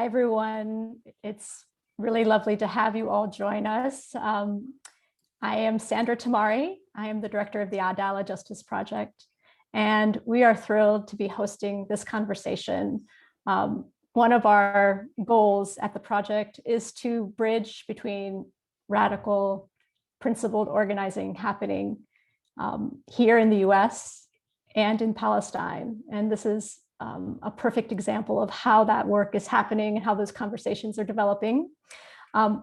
Hi, everyone. It's really lovely to have you all join us. I am Sandra Tamari. I am the director of the Adalah Justice Project, and we are thrilled to be hosting this conversation. One of our goals at the project is to bridge between radical, principled organizing happening here in the US and in Palestine. And this is a perfect example of how that work is happening and how those conversations are developing.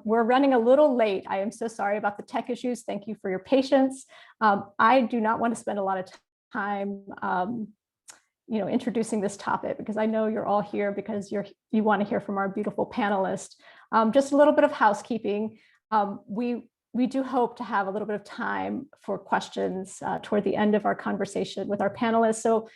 We're running a little late. I am so sorry about the tech issues. Thank you for your patience. I do not want to spend a lot of time introducing this topic, because I know you're all here because you want to hear from our beautiful panelists. Just a little bit of housekeeping. We do hope to have a little bit of time for questions toward the end of our conversation with our panelists. So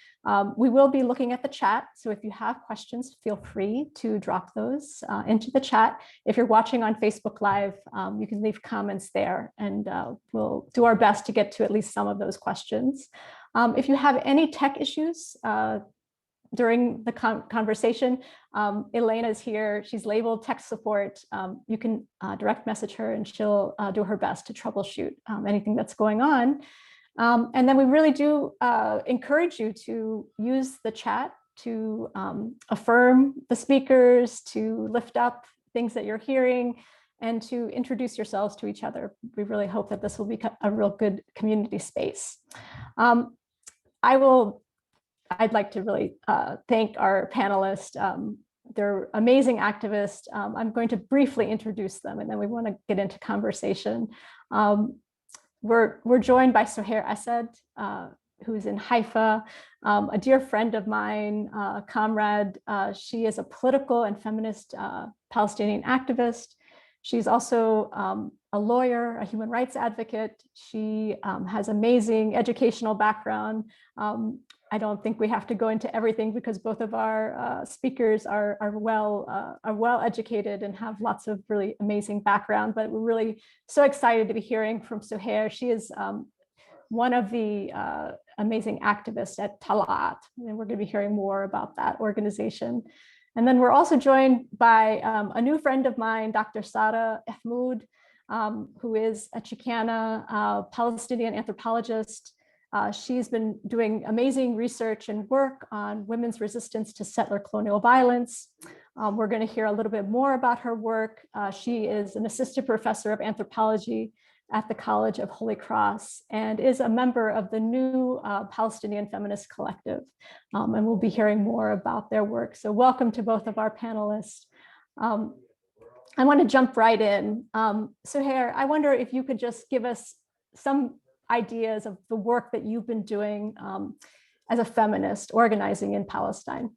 we will be looking at the chat. So if you have questions, feel free to drop those into the chat. If you're watching on Facebook Live, you can leave comments there, and we'll do our best to get to at least some of those questions. If you have any tech issues during the conversation, Elena is here. She's labeled tech support. You can direct message her, and she'll do her best to troubleshoot anything that's going on. And then we really do encourage you to use the chat to affirm the speakers, to lift up things that you're hearing, and to introduce yourselves to each other. We really hope that this will be a real good community space. I'd like to really thank our panelists. They're amazing activists. I'm going to briefly introduce them, and then we want to get into conversation. We're joined by Soheir Asaad, who's in Haifa, a dear friend of mine, comrade. She is a political and feminist Palestinian activist. She's also a lawyer, a human rights advocate. She has amazing educational background. I don't think we have to go into everything, because both of our speakers are well educated and have lots of really amazing background. But we're really so excited to be hearing from Soheir. She is one of the amazing activists at Tal'aat, and we're going to be hearing more about that organization. And then we're also joined by a new friend of mine, Dr. Sara Ihmoud, who is a Chicana Palestinian anthropologist. She's been doing amazing research and work on women's resistance to settler colonial violence. We're going to hear a little bit more about her work. She is an assistant professor of anthropology at the College of Holy Cross and is a member of the new Palestinian Feminist Collective. And we'll be hearing more about their work. So welcome to both of our panelists. I want to jump right in. Soheir, I wonder if you could just give us some ideas of the work that you've been doing as a feminist organizing in Palestine.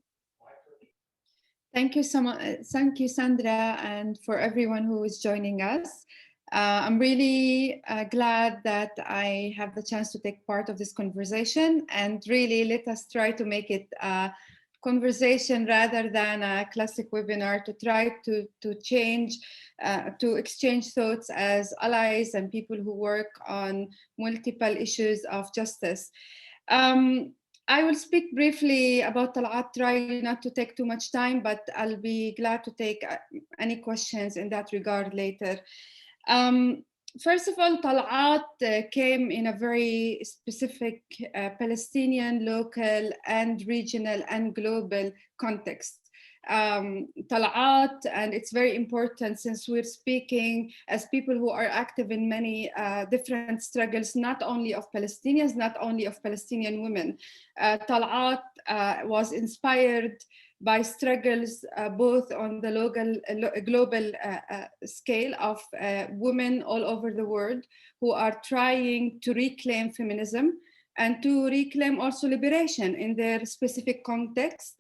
Thank you so much. Thank you, Sandra, and for everyone who is joining us. I'm really glad that I have the chance to take part of this conversation, and really let us try to make it a conversation rather than a classic webinar, to try to change, to exchange thoughts as allies and people who work on multiple issues of justice. I will speak briefly about Tal'aat, try not to take too much time, but I'll be glad to take any questions in that regard later. First of all, Tal'aat came in a very specific Palestinian, local, and regional and global context. Tal'aat, and it's very important since we're speaking as people who are active in many different struggles, not only of Palestinians, not only of Palestinian women. Tal'aat was inspired by struggles both on the global scale of women all over the world who are trying to reclaim feminism and to reclaim also liberation in their specific context,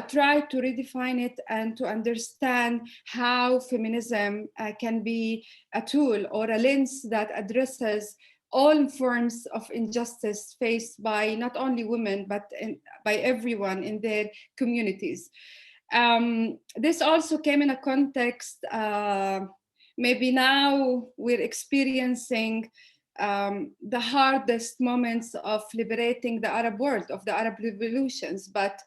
try to redefine it and to understand how feminism can be a tool or a lens that addresses all forms of injustice faced by not only women, but by everyone in their communities. This also came in a context, maybe now we're experiencing the hardest moments of liberating the Arab world, of the Arab revolutions, but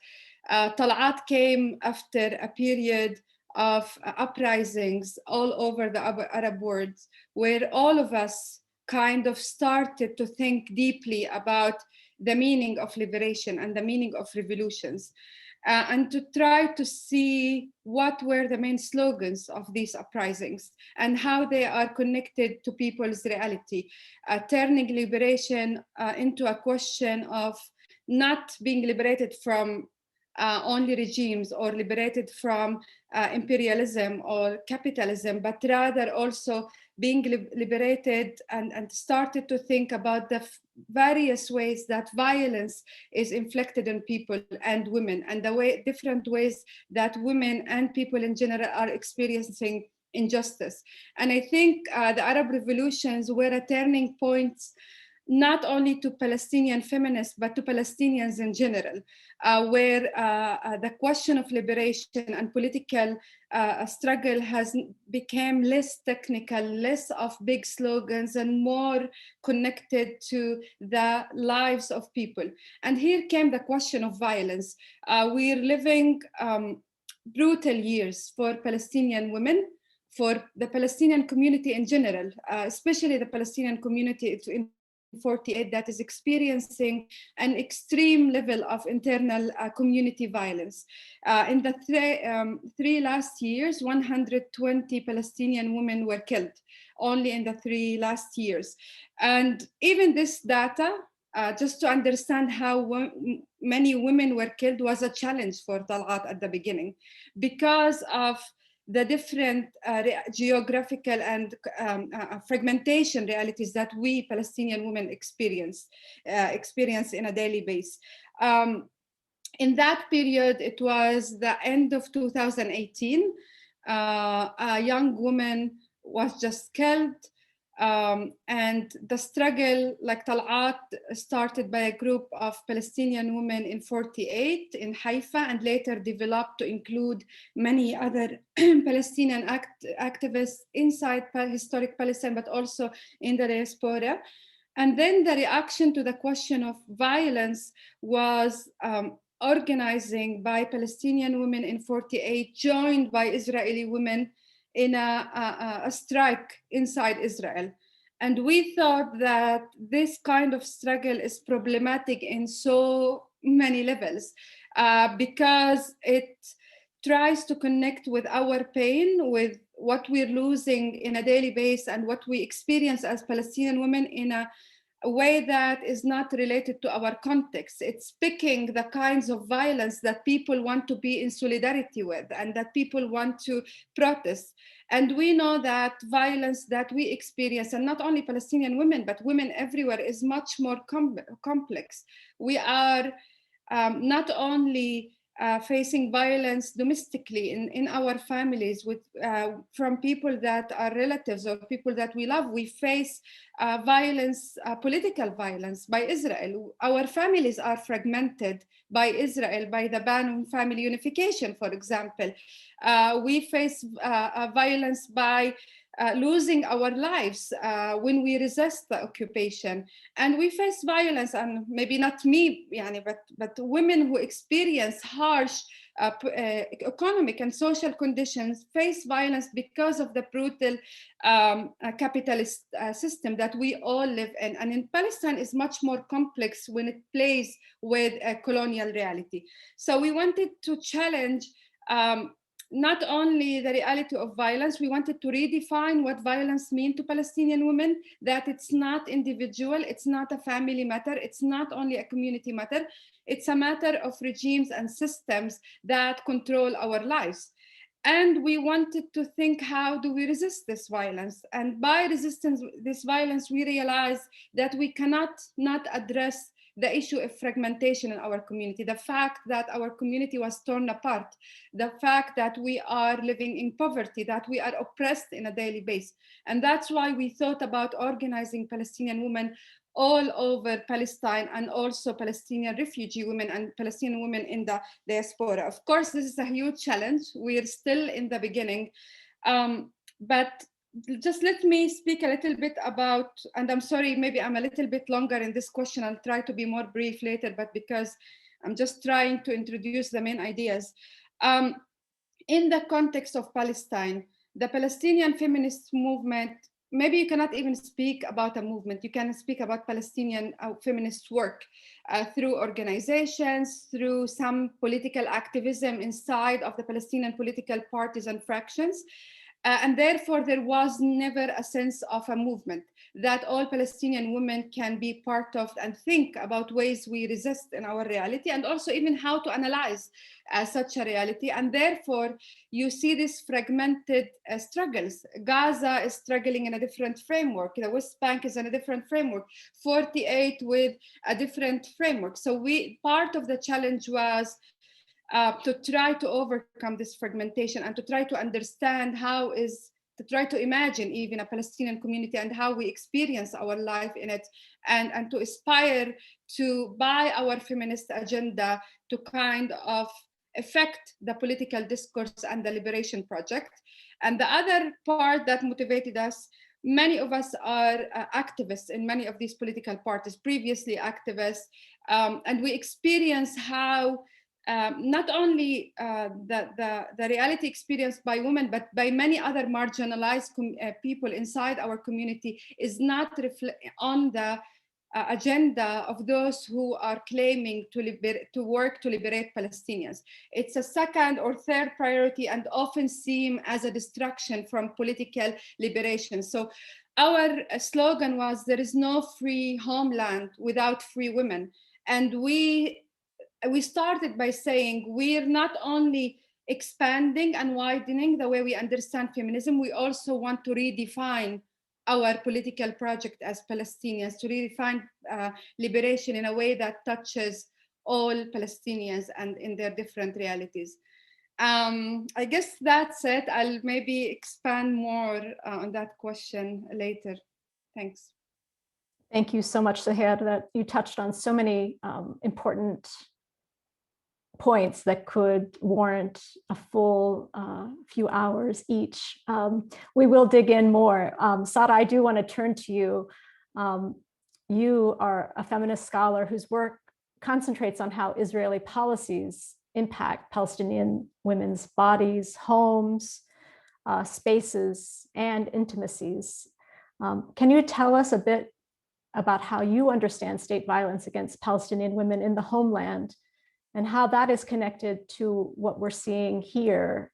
Tal'aat came after a period of uprisings all over the Arab world, where all of us kind of started to think deeply about the meaning of liberation and the meaning of revolutions, and to try to see what were the main slogans of these uprisings and how they are connected to people's reality, turning liberation into a question of not being liberated from only regimes or liberated from imperialism or capitalism, but rather also being liberated and started to think about the various ways that violence is inflicted on people and women, and the different ways that women and people in general are experiencing injustice. And I think the Arab revolutions were a turning point not only to Palestinian feminists, but to Palestinians in general, where the question of liberation and political struggle has become less technical, less of big slogans, and more connected to the lives of people. And here came the question of violence. We're living brutal years for Palestinian women, for the Palestinian community in general, especially the Palestinian community in 48 that is experiencing an extreme level of internal community violence. In the three last years, 120 Palestinian women were killed only in the 3 last years. And even this data, just to understand how many women were killed, was a challenge for Tal'aat at the beginning because of the different geographical and fragmentation realities that we Palestinian women experience in a daily basis. In that period, it was the end of 2018, a young woman was just killed. And the struggle, like Tal'aat, started by a group of Palestinian women in 48 in Haifa, and later developed to include many other Palestinian activists inside historic Palestine, but also in the diaspora. And then the reaction to the question of violence was organizing by Palestinian women in 48, joined by Israeli women in a strike inside Israel. And we thought that this kind of struggle is problematic in so many levels because it tries to connect with our pain, with what we're losing in a daily basis and what we experience as Palestinian women in a way that is not related to our context. It's picking the kinds of violence that people want to be in solidarity with and that people want to protest. And we know that violence that we experience, and not only Palestinian women, but women everywhere, is much more complex. We are not only facing violence domestically in our families with from people that are relatives or people that we love. We face violence, political violence by Israel. Our families are fragmented by Israel, by the ban on family unification, for example. We face violence by losing our lives when we resist the occupation. And we face violence, and maybe not me, but women who experience harsh economic and social conditions face violence because of the brutal capitalist system that we all live in. And in Palestine is much more complex when it plays with a colonial reality. So we wanted to challenge not only the reality of violence, we wanted to redefine what violence means to Palestinian women, that it's not individual, it's not a family matter, it's not only a community matter, it's a matter of regimes and systems that control our lives. And we wanted to think, how do we resist this violence? And by resisting this violence, we realized that we cannot not address the issue of fragmentation in our community, the fact that our community was torn apart, the fact that we are living in poverty, that we are oppressed in a daily basis. And that's why we thought about organizing Palestinian women all over Palestine, and also Palestinian refugee women and Palestinian women in the diaspora. Of course, this is a huge challenge. We're still in the beginning, but just let me speak a little bit about, and I'm sorry, maybe I'm a little bit longer in this question. I'll try to be more brief later, but because I'm just trying to introduce the main ideas. in the context of Palestine, the Palestinian feminist movement, maybe you cannot even speak about a movement, you can speak about Palestinian feminist work through organizations, through some political activism inside of the Palestinian political parties and fractions. And therefore, there was never a sense of a movement that all Palestinian women can be part of and think about ways we resist in our reality, and also even how to analyze such a reality. And therefore, you see these fragmented struggles. Gaza is struggling in a different framework. The West Bank is in a different framework. 48 with a different framework. So part of the challenge was to try to overcome this fragmentation and to try to understand to try to imagine even a Palestinian community and how we experience our life in it, and to aspire to, by our feminist agenda, to kind of affect the political discourse and the liberation project. And the other part that motivated us, many of us are activists in many of these political parties, previously activists, and we experience how not only the reality experienced by women, but by many other marginalized people inside our community is not on the agenda of those who are claiming to work to liberate Palestinians. It's a second or third priority and often seen as a distraction from political liberation. So our slogan was, there is no free homeland without free women. And we started by saying we're not only expanding and widening the way we understand feminism, we also want to redefine our political project as Palestinians, to redefine liberation in a way that touches all Palestinians and in their different realities. I guess that's it. I'll maybe expand more on that question later. Thanks. Thank you so much, Soheir, that you touched on so many important points that could warrant a full few hours each. We will dig in more. Saada, I do want to turn to you. You are a feminist scholar whose work concentrates on how Israeli policies impact Palestinian women's bodies, homes, spaces, and intimacies. Can you tell us a bit about how you understand state violence against Palestinian women in the homeland, and how that is connected to what we're seeing here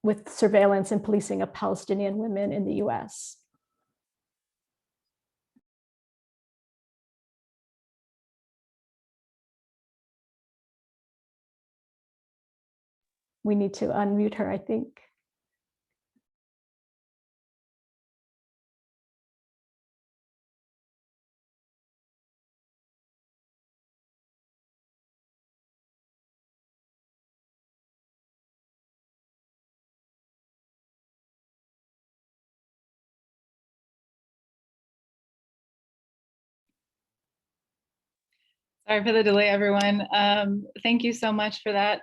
with surveillance and policing of Palestinian women in the US? We need to unmute her, I think. Sorry for the delay, everyone. Thank you so much for that.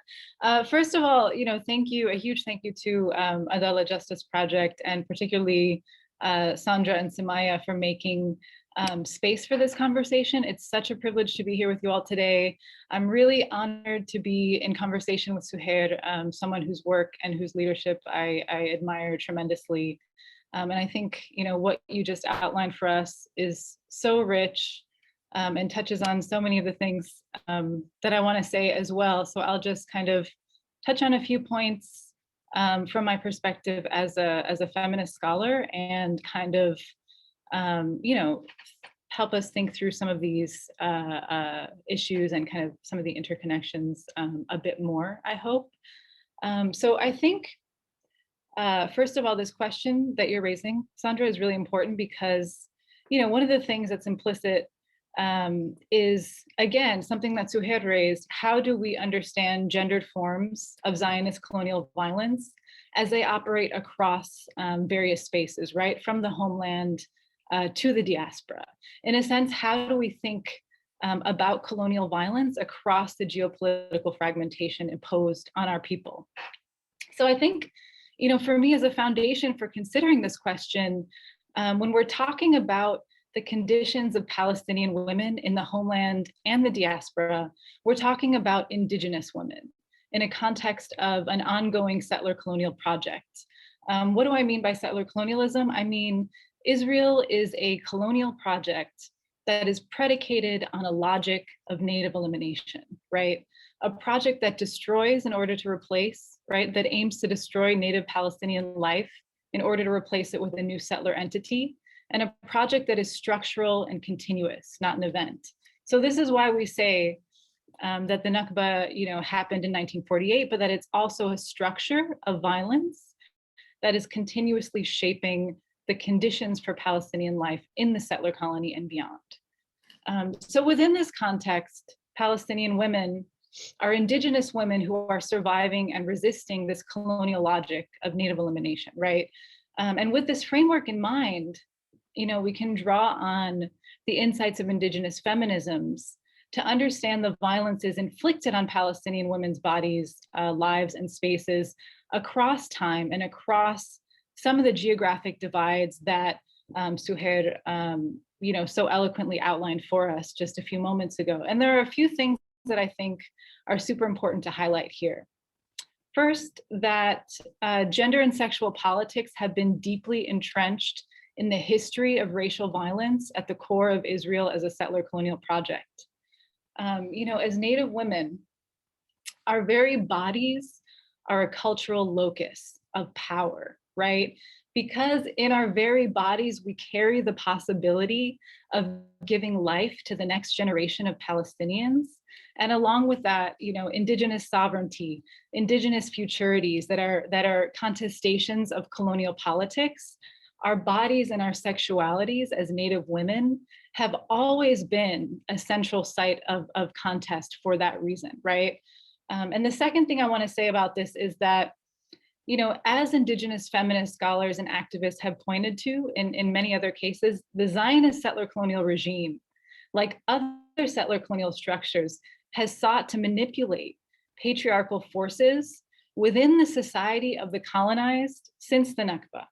First of all, thank you, a huge thank you to Adalah Justice Project, and particularly Sandra and Samaya for making space for this conversation. It's such a privilege to be here with you all today. I'm really honored to be in conversation with Soheir, someone whose work and whose leadership I admire tremendously. And I think, what you just outlined for us is so rich, and touches on so many of the things that I want to say as well. So I'll just kind of touch on a few points from my perspective as a feminist scholar, and kind of, help us think through some of these issues and kind of some of the interconnections a bit more, I hope. So I think, first of all, this question that you're raising, Sandra, is really important because, one of the things that's implicit is, again, something that Soheir raised: how do we understand gendered forms of Zionist colonial violence as they operate across various spaces, right? From the homeland to the diaspora. In a sense, how do we think about colonial violence across the geopolitical fragmentation imposed on our people? So I think, for me, as a foundation for considering this question, when we're talking about the conditions of Palestinian women in the homeland and the diaspora, we're talking about Indigenous women. in a context of an ongoing settler colonial project. What do I mean by settler colonialism? I mean, Israel is a colonial project that is predicated on a logic of native elimination, right? A project that destroys in order to replace, right? That aims to destroy native Palestinian life in order to replace it with a new settler entity, and a project that is structural and continuous, not an event. So this is why we say that the Nakba, happened in 1948, but that it's also a structure of violence that is continuously shaping the conditions for Palestinian life in the settler colony and beyond. So within this context, Palestinian women are indigenous women who are surviving and resisting this colonial logic of native elimination, right? And with this framework in mind, we can draw on the insights of indigenous feminisms to understand the violences inflicted on Palestinian women's bodies, lives, and spaces across time and across some of the geographic divides that Soheir, so eloquently outlined for us just a few moments ago. And there are a few things that I think are super important to highlight here. First, that gender and sexual politics have been deeply entrenched in the history of racial violence at the core of Israel as a settler colonial project. As Native women, our very bodies are a cultural locus of power, right? Because in our very bodies, we carry the possibility of giving life to the next generation of Palestinians. And along with that, indigenous sovereignty, indigenous futurities that are contestations of colonial politics, our bodies and our sexualities as Native women have always been a central site of contest for that reason, right? And the second thing I want to say about this is that, as indigenous feminist scholars and activists have pointed to in many other cases, the Zionist settler colonial regime, like other settler colonial structures, has sought to manipulate patriarchal forces within the society of the colonized since the Nakba.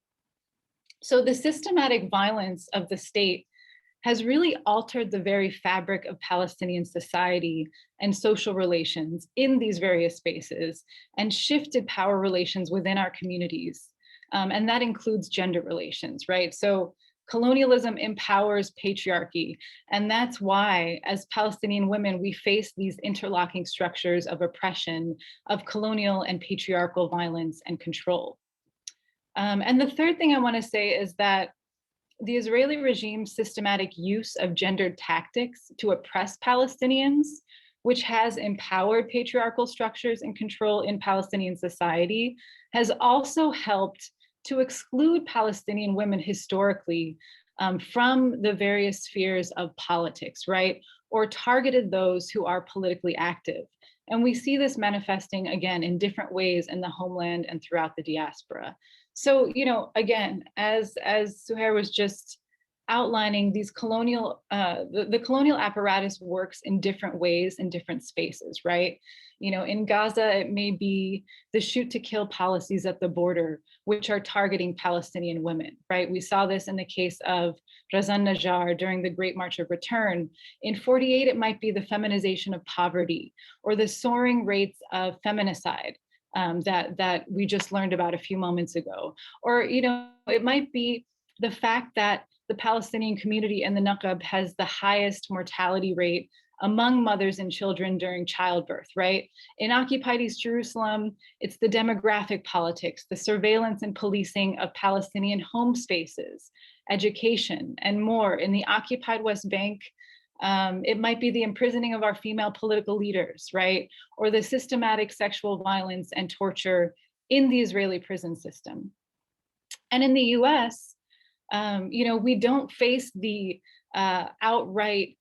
So the systematic violence of the state has really altered the very fabric of Palestinian society and social relations in these various spaces and shifted power relations within our communities. And that includes gender relations, right? So colonialism empowers patriarchy. And that's why, as Palestinian women, we face these interlocking structures of oppression, of colonial and patriarchal violence and control. And the third thing I want to say is that the Israeli regime's systematic use of gendered tactics to oppress Palestinians, which has empowered patriarchal structures and control in Palestinian society, has also helped to exclude Palestinian women historically from the various spheres of politics, right? Or targeted those who are politically active. And we see this manifesting again in different ways in the homeland and throughout the diaspora. So, again, as Soheir was just outlining, these colonial, the colonial apparatus works in different ways in different spaces, right? In Gaza, it may be the shoot to kill policies at the border, which are targeting Palestinian women, right? We saw this in the case of Razan Najjar during the Great March of Return. In 48, it might be the feminization of poverty or the soaring rates of feminicide that we just learned about a few moments ago. Or, it might be the fact that the Palestinian community in the Nakab has the highest mortality rate among mothers and children during childbirth, right? In occupied East Jerusalem, it's the demographic politics, the surveillance and policing of Palestinian home spaces, education, and more. In the occupied West Bank, it might be the imprisoning of our female political leaders, right? Or the systematic sexual violence and torture in the Israeli prison system. And in the US, we don't face the outright,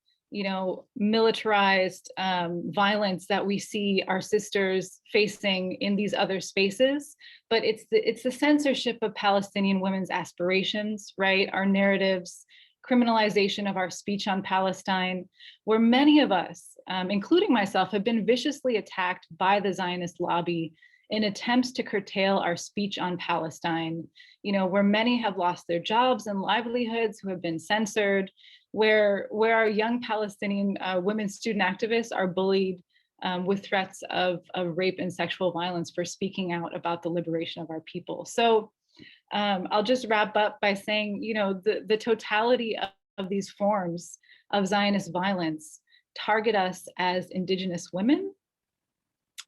militarized violence that we see our sisters facing in these other spaces, but it's the censorship of Palestinian women's aspirations, right? Our narratives, criminalization of our speech on Palestine, where many of us, including myself, have been viciously attacked by the Zionist lobby in attempts to curtail our speech on Palestine, where many have lost their jobs and livelihoods, who have been censored, where our young Palestinian women student activists are bullied with threats of rape and sexual violence for speaking out about the liberation of our people. So I'll just wrap up by saying, you know, the totality of these forms of Zionist violence target us as Indigenous women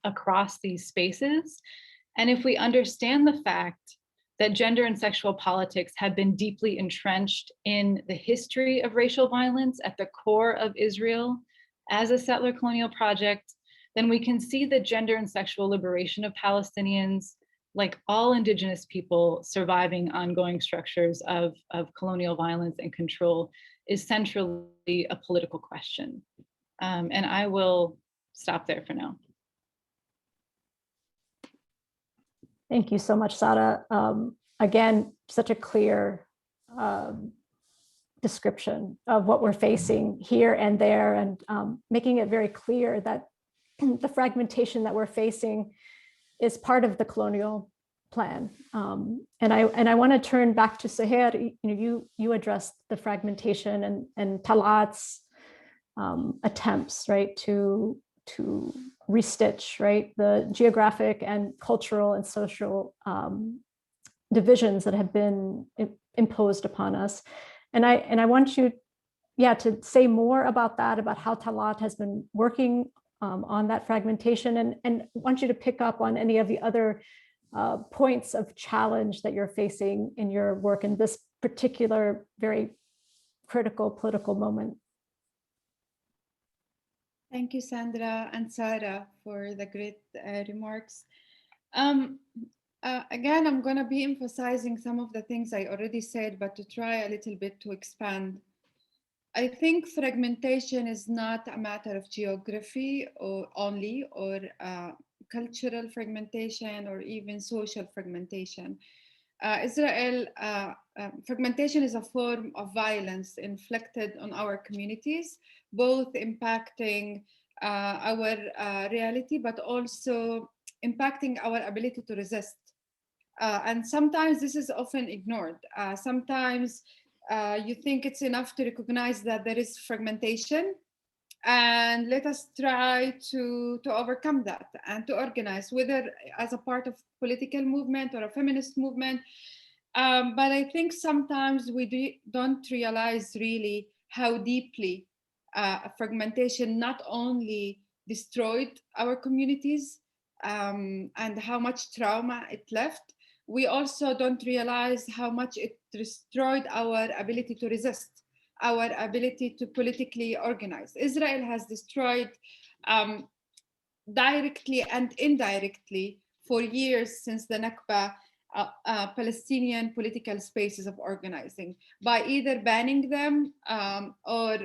across these spaces. And if we understand the fact that gender and sexual politics have been deeply entrenched in the history of racial violence at the core of Israel as a settler colonial project, then we can see that gender and sexual liberation of Palestinians, like all Indigenous people surviving ongoing structures of colonial violence and control, is centrally a political question. And I will stop there for now. Thank you so much, Sada. Again, such a clear description of what we're facing here and there, and making it very clear that the fragmentation that we're facing is part of the colonial plan. And I want to turn back to Soheir. You addressed the fragmentation and Tal'aat's attempts, right, to restitch, right, the geographic and cultural and social divisions that have been imposed upon us. And I want you, to say more about that, about how Tal'aat has been working on that fragmentation, and want you to pick up on any of the other points of challenge that you're facing in your work in this particular very critical political moment. Thank you, Sandra and Sarah, for the great remarks. Again, I'm going to be emphasizing some of the things I already said, but to try a little bit to expand. I think fragmentation is not a matter of geography or only, or cultural fragmentation, or even social fragmentation. Fragmentation is a form of violence inflicted on our communities, both impacting our reality, but also impacting our ability to resist. And sometimes this is often ignored. Sometimes you think it's enough to recognize that there is fragmentation, and let us try to overcome that and to organize, whether as a part of political movement or a feminist movement. But I think sometimes we don't realize really how deeply fragmentation not only destroyed our communities and how much trauma it left, we also don't realize how much it destroyed our ability to resist, our ability to politically organize. Israel has destroyed directly and indirectly for years since the Nakba Palestinian political spaces of organizing, by either banning them or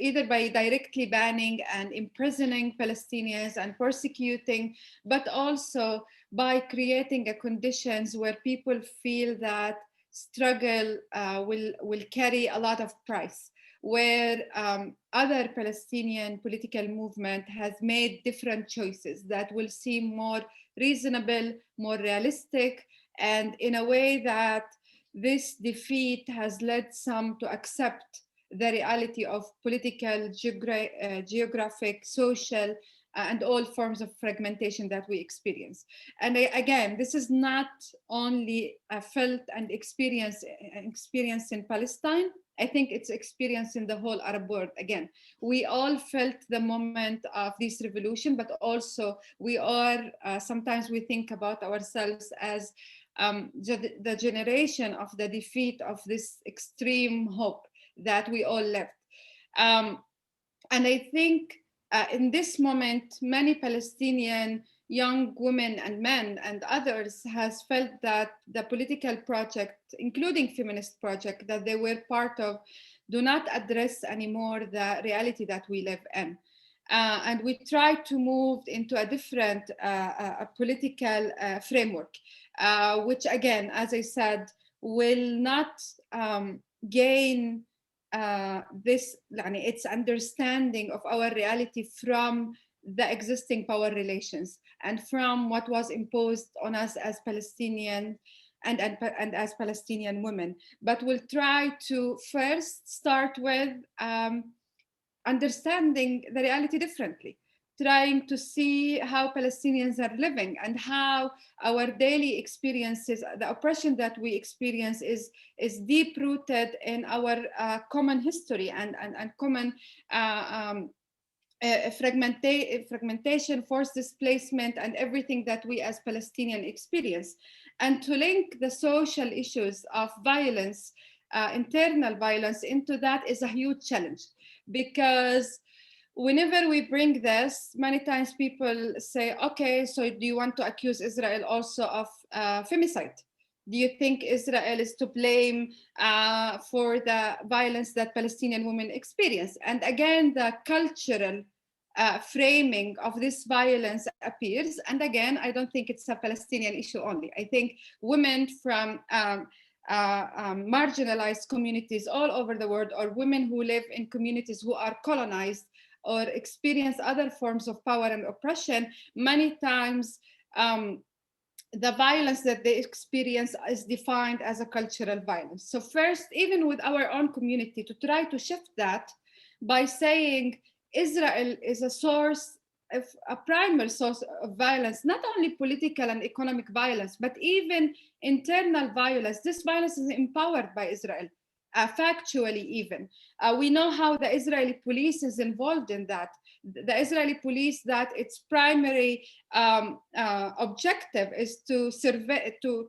either by directly banning and imprisoning Palestinians and persecuting, but also by creating conditions where people feel that struggle will carry a lot of price, where other Palestinian political movement has made different choices that will seem more reasonable, more realistic, and in a way that this defeat has led some to accept the reality of political, geographic, social, and all forms of fragmentation that we experience. And again, this is not only felt and experienced in Palestine. I think it's experienced in the whole Arab world. Again, we all felt the moment of this revolution, but also we are, sometimes we think about ourselves as the generation of the defeat of this extreme hope that we all left. And I think in this moment, many Palestinian young women and men and others has felt that the political project, including feminist project, that they were part of, do not address anymore the reality that we live in. And we try to move into a different political framework, which again, as I said, will not gain its understanding of our reality from the existing power relations and from what was imposed on us as Palestinian and as Palestinian women. But we'll try to first start with understanding the reality differently, trying to see how Palestinians are living and how our daily experiences, the oppression that we experience is deep rooted in our common history and common fragmentation, forced displacement, and everything that we as Palestinian experience. And to link the social issues of violence, internal violence, into that is a huge challenge, because whenever we bring this, many times people say, okay, so do you want to accuse Israel also of femicide? Do you think Israel is to blame for the violence that Palestinian women experience? And again, the cultural framing of this violence appears. And again, I don't think it's a Palestinian issue only. I think women from marginalized communities all over the world, or women who live in communities who are colonized or experience other forms of power and oppression, many times the violence that they experience is defined as a cultural violence. So first, even with our own community, to try to shift that by saying Israel is a source, a primary source of violence, not only political and economic violence, but even internal violence. This violence is empowered by Israel, factually even. We know how the Israeli police is involved in that. The Israeli police, that its primary objective is to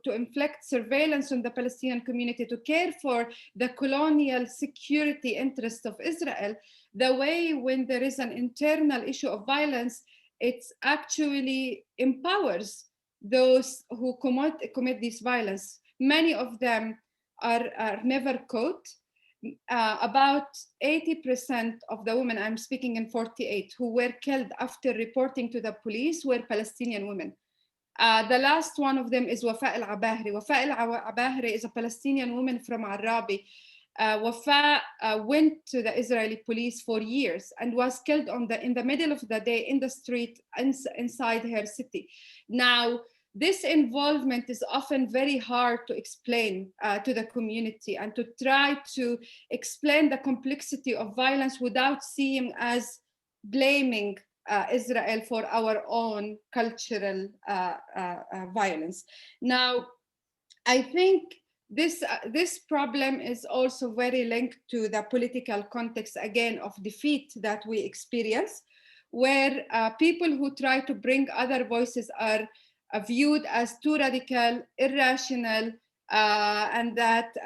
inflict surveillance on the Palestinian community, to care for the colonial security interests of Israel. The way when there is an internal issue of violence, it actually empowers those who commit this violence. Many of them are never caught. About 80% of the women, I'm speaking in 48, who were killed after reporting to the police were Palestinian women. The last one of them is Wafa al-Abahri. Wafa al-Abahri is a Palestinian woman from Arabi. Wafa went to the Israeli police for years and was killed in the middle of the day in the street inside her city. Now, this involvement is often very hard to explain to the community, and to try to explain the complexity of violence without seeing as blaming Israel for our own cultural violence. Now, I think this problem is also very linked to the political context, again, of defeat that we experience, where people who try to bring other voices are viewed as too radical, irrational, and that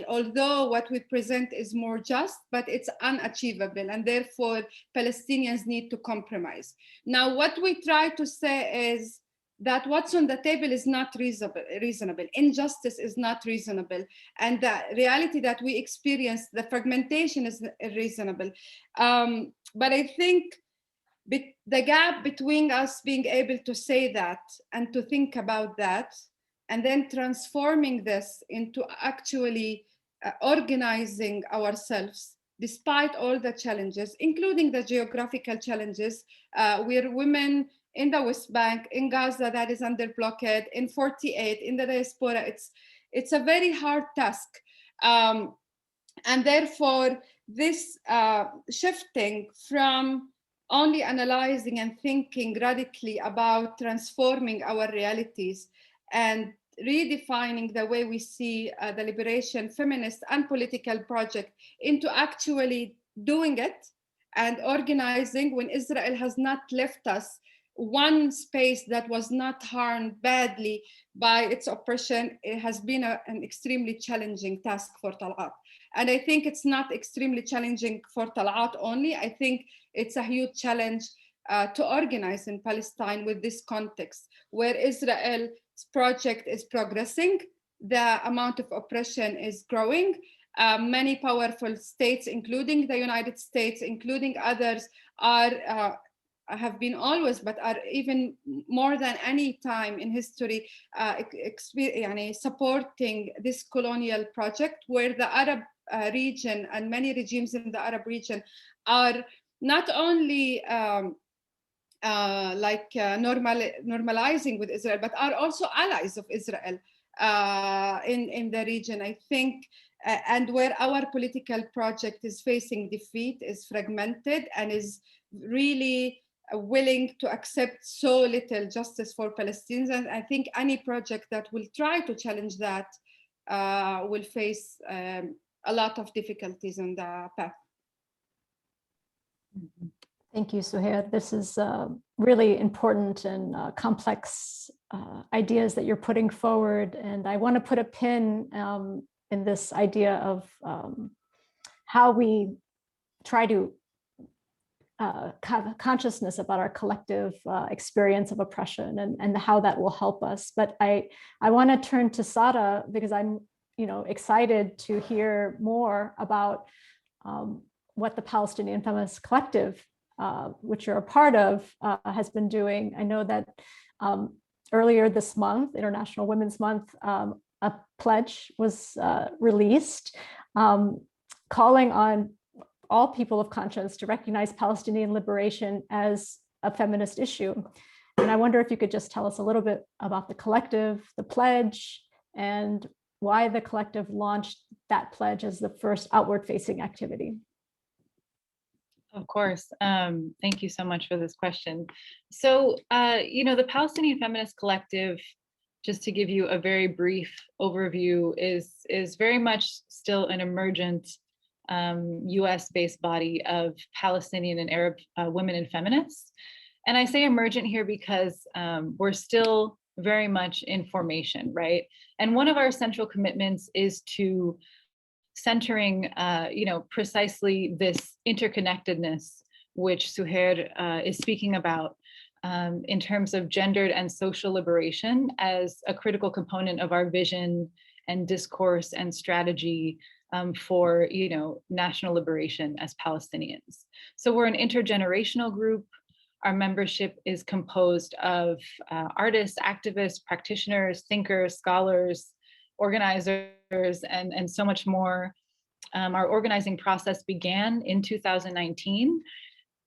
although what we present is more just, but it's unachievable, and therefore Palestinians need to compromise. Now, what we try to say is that what's on the table is not reasonable. Injustice is not reasonable. And the reality that we experience, the fragmentation, is reasonable. But I think the gap between us being able to say that and to think about that, and then transforming this into actually organizing ourselves despite all the challenges, including the geographical challenges. We're women in the West Bank, in Gaza that is under blockade, in 48, in the diaspora. It's a very hard task. And therefore, this shifting from only analyzing and thinking radically about transforming our realities and redefining the way we see the liberation feminist and political project into actually doing it and organizing, when Israel has not left us one space that was not harmed badly by its oppression. It has been an extremely challenging task for Tal'aat. And I think it's not extremely challenging for Tal'aat only. I think it's a huge challenge to organize in Palestine with this context, where Israel's project is progressing, the amount of oppression is growing. Many powerful states, including the United States, including others, have been always, but are even more than any time in history, supporting this colonial project, where the Arab region and many regimes in the Arab region are not only normalizing with Israel, but are also allies of Israel. in the region. I think, and where our political project is facing defeat, is fragmented, and is really willing to accept so little justice for Palestinians. And I think any project that will try to challenge that will face a lot of difficulties on the path. Thank you, Soheir. This is really important and complex ideas that you're putting forward. And I want to put a pin in this idea of how we try to have consciousness about our collective experience of oppression and how that will help us. But I want to turn to Sada, because I'm excited to hear more about what the Palestinian Feminist Collective, which you're a part of, has been doing. I know that earlier this month, International Women's Month, a pledge was released calling on all people of conscience to recognize Palestinian liberation as a feminist issue. And I wonder if you could just tell us a little bit about the collective, the pledge, and why the collective launched that pledge as the first outward-facing activity. Of course. Thank you so much for this question. So, the Palestinian Feminist Collective, just to give you a very brief overview, is very much still an emergent US-based body of Palestinian and Arab women and feminists. And I say emergent here because we're still very much in formation, right? And one of our central commitments is to centering, precisely this interconnectedness, which Soheir is speaking about in terms of gendered and social liberation as a critical component of our vision and discourse and strategy for, national liberation as Palestinians. So we're an intergenerational group. Our membership is composed of artists, activists, practitioners, thinkers, scholars, organizers, and so much more. Our organizing process began in 2019,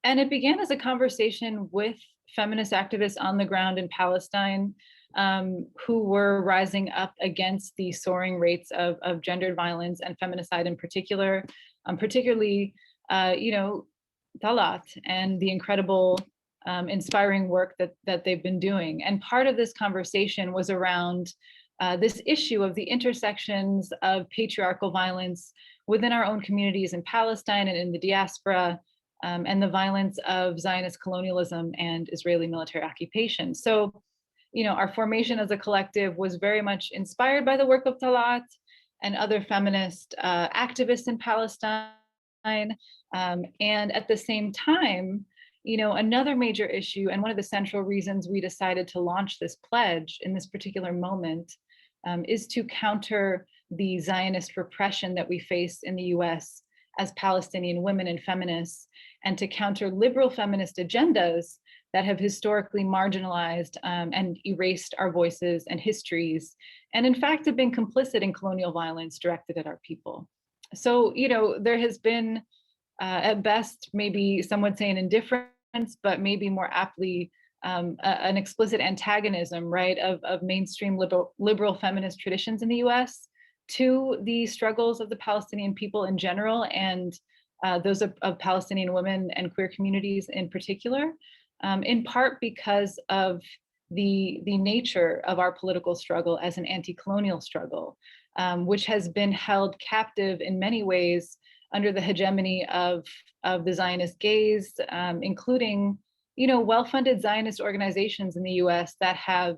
and it began as a conversation with feminist activists on the ground in Palestine who were rising up against the soaring rates of gendered violence and feminicide in particular, particularly, Tal'aat and the incredible inspiring work that they've been doing. And part of this conversation was around this issue of the intersections of patriarchal violence within our own communities in Palestine and in the diaspora, and the violence of Zionist colonialism and Israeli military occupation. So, our formation as a collective was very much inspired by the work of Tal'aat and other feminist activists in Palestine. And at the same time, another major issue, and one of the central reasons we decided to launch this pledge in this particular moment, is to counter the Zionist repression that we face in the US as Palestinian women and feminists, and to counter liberal feminist agendas that have historically marginalized and erased our voices and histories, and in fact have been complicit in colonial violence directed at our people. So, there has been, at best, maybe some would say an indifference, but maybe more aptly, an explicit antagonism, right, of mainstream liberal feminist traditions in the US to the struggles of the Palestinian people in general, and those of Palestinian women and queer communities in particular, in part because of the nature of our political struggle as an anti-colonial struggle, which has been held captive in many ways under the hegemony of the Zionist gaze, including, well-funded Zionist organizations in the US that have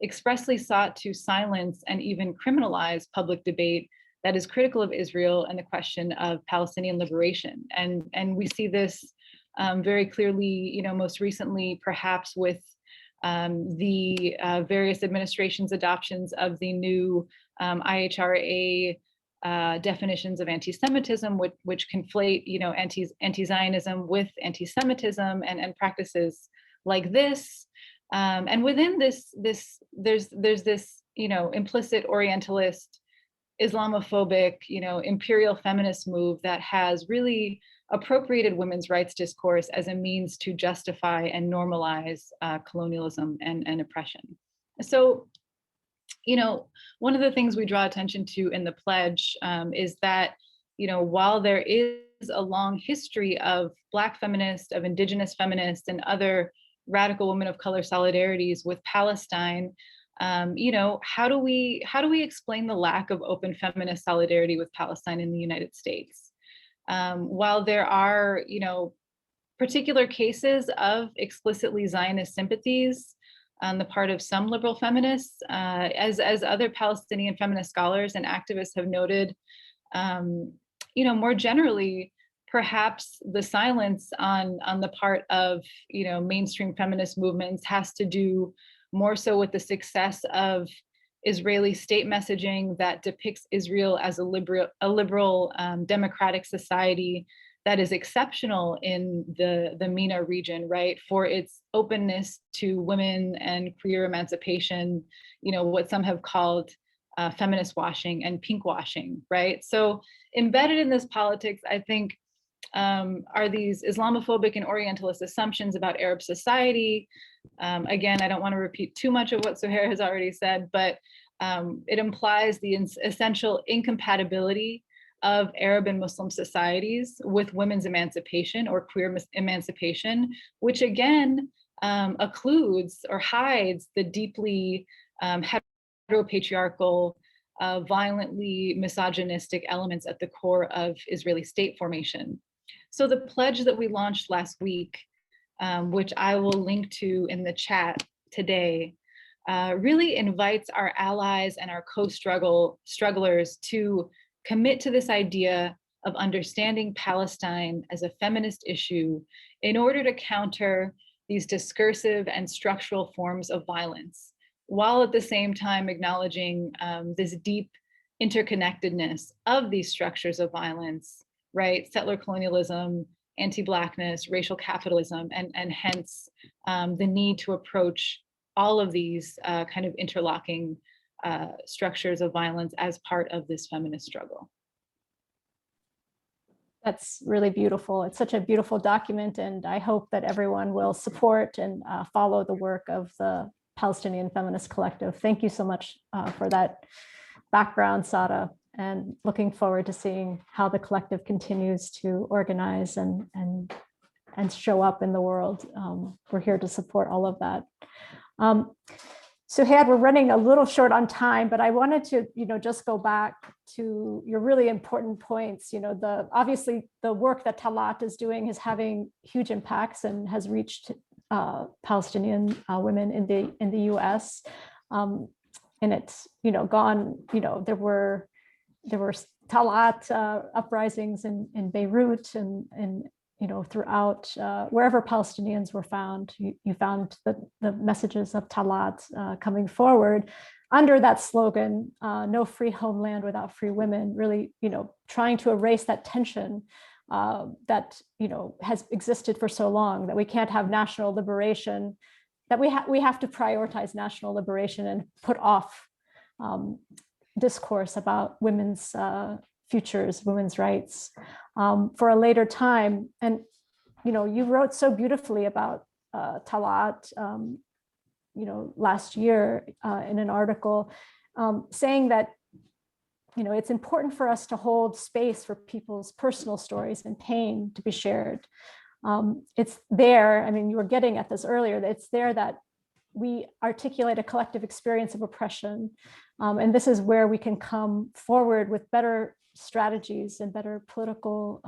expressly sought to silence and even criminalize public debate that is critical of Israel and the question of Palestinian liberation. And we see this very clearly, most recently, perhaps with the various administrations' adoptions of the new IHRA definitions of anti-Semitism, which conflate, anti-Zionism with anti-Semitism and practices like this. And within this, there's this, implicit Orientalist, Islamophobic, imperial feminist move that has really appropriated women's rights discourse as a means to justify and normalize colonialism and oppression. So, one of the things we draw attention to in the pledge is that, while there is a long history of Black feminists, of Indigenous feminists, and other radical women of color solidarities with Palestine, how do we explain the lack of open feminist solidarity with Palestine in the United States? While there are, particular cases of explicitly Zionist sympathies on the part of some liberal feminists, as other Palestinian feminist scholars and activists have noted, more generally, perhaps the silence on the part of mainstream feminist movements has to do more so with the success of Israeli state messaging that depicts Israel as a liberal democratic society that is exceptional in the MENA region, right, for its openness to women and queer emancipation, what some have called feminist washing and pink washing, right? So embedded in this politics, I think, are these Islamophobic and Orientalist assumptions about Arab society. Again, I don't want to repeat too much of what Soheir has already said, but it implies the essential incompatibility of Arab and Muslim societies with women's emancipation or queer emancipation, which again occludes or hides the deeply heteropatriarchal, violently misogynistic elements at the core of Israeli state formation. So the pledge that we launched last week, which I will link to in the chat today, really invites our allies and our co-strugglers to commit to this idea of understanding Palestine as a feminist issue in order to counter these discursive and structural forms of violence, while at the same time acknowledging this deep interconnectedness of these structures of violence, right? Settler colonialism, anti-Blackness, racial capitalism, and hence the need to approach all of these kind of interlocking structures of violence as part of this feminist struggle. That's really beautiful. It's such a beautiful document, and I hope that everyone will support and follow the work of the Palestinian Feminist Collective. Thank you so much for that background, Sada, and looking forward to seeing how the collective continues to organize and show up in the world. We're here to support all of that. Soheir, we're running a little short on time, but I wanted to, just go back to your really important points. Obviously the work that Tal'aat is doing is having huge impacts and has reached Palestinian women in the U.S. And it's, gone, there were Tal'aat uprisings in Beirut and throughout wherever Palestinians were found, you found the messages of Tal'aat coming forward under that slogan, no free homeland without free women, really, trying to erase that tension that, has existed for so long, that we can't have national liberation, that we have to prioritize national liberation and put off discourse about women's futures, women's rights for a later time. And, you wrote so beautifully about Tal'aat, last year in an article saying that, it's important for us to hold space for people's personal stories and pain to be shared. It's there, you were getting at this earlier, that it's there that we articulate a collective experience of oppression. And this is where we can come forward with better strategies and better political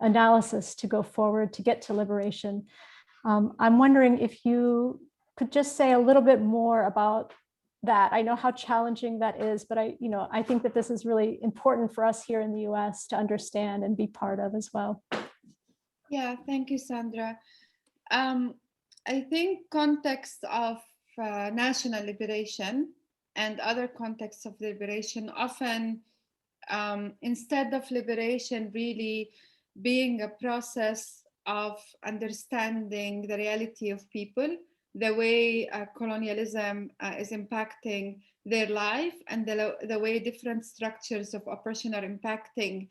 analysis to go forward to get to liberation. I'm wondering if you could just say a little bit more about that. I know how challenging that is, but I think that this is really important for us here in the US to understand and be part of as well. Yeah, thank you, Sandra. I think context of national liberation and other contexts of liberation often, instead of liberation really being a process of understanding the reality of people, the way colonialism is impacting their life, and the way different structures of oppression are impacting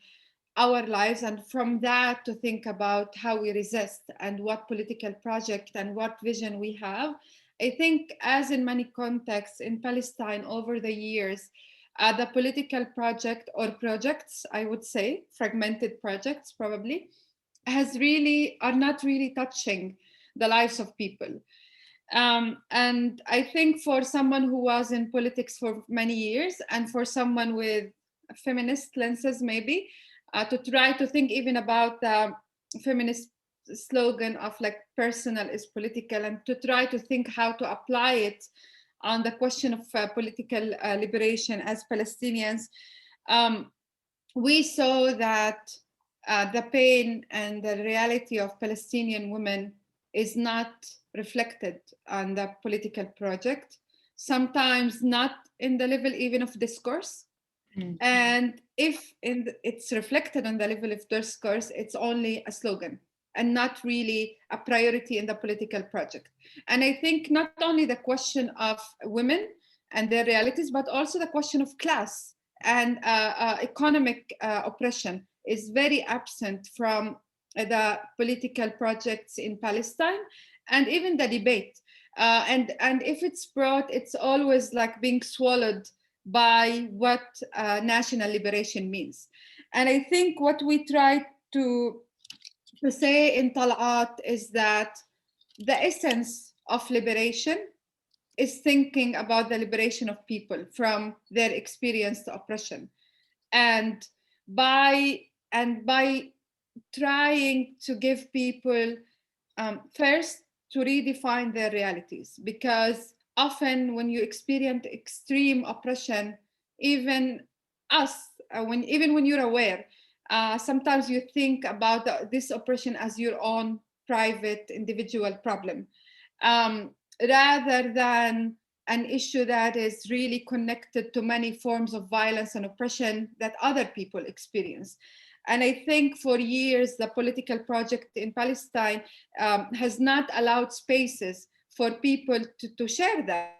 our lives, and from that to think about how we resist and what political project and what vision we have. I think, as in many contexts in Palestine over the years, the political project or projects, I would say, fragmented projects probably, are not really touching the lives of people. And I think for someone who was in politics for many years and for someone with feminist lenses, maybe, to try to think even about the feminist slogan of like personal is political, and to try to think how to apply it on the question of political liberation as Palestinians, we saw that the pain and the reality of Palestinian women is not reflected on the political project, sometimes not in the level even of discourse. Mm-hmm. And if it's reflected on the level of discourse, it's only a slogan and not really a priority in the political project. And I think not only the question of women and their realities, but also the question of class and economic oppression is very absent from the political projects in Palestine and even the debate. And if it's brought, it's always like being swallowed by what national liberation means. And I think what we try to say in Tal'aat is that the essence of liberation is thinking about the liberation of people from their experienced oppression. And by trying to give people first to redefine their realities, because often when you experience extreme oppression, even when you're aware, sometimes you think about this oppression as your own private individual problem, rather than an issue that is really connected to many forms of violence and oppression that other people experience. And I think for years, the political project in Palestine has not allowed spaces for people to share that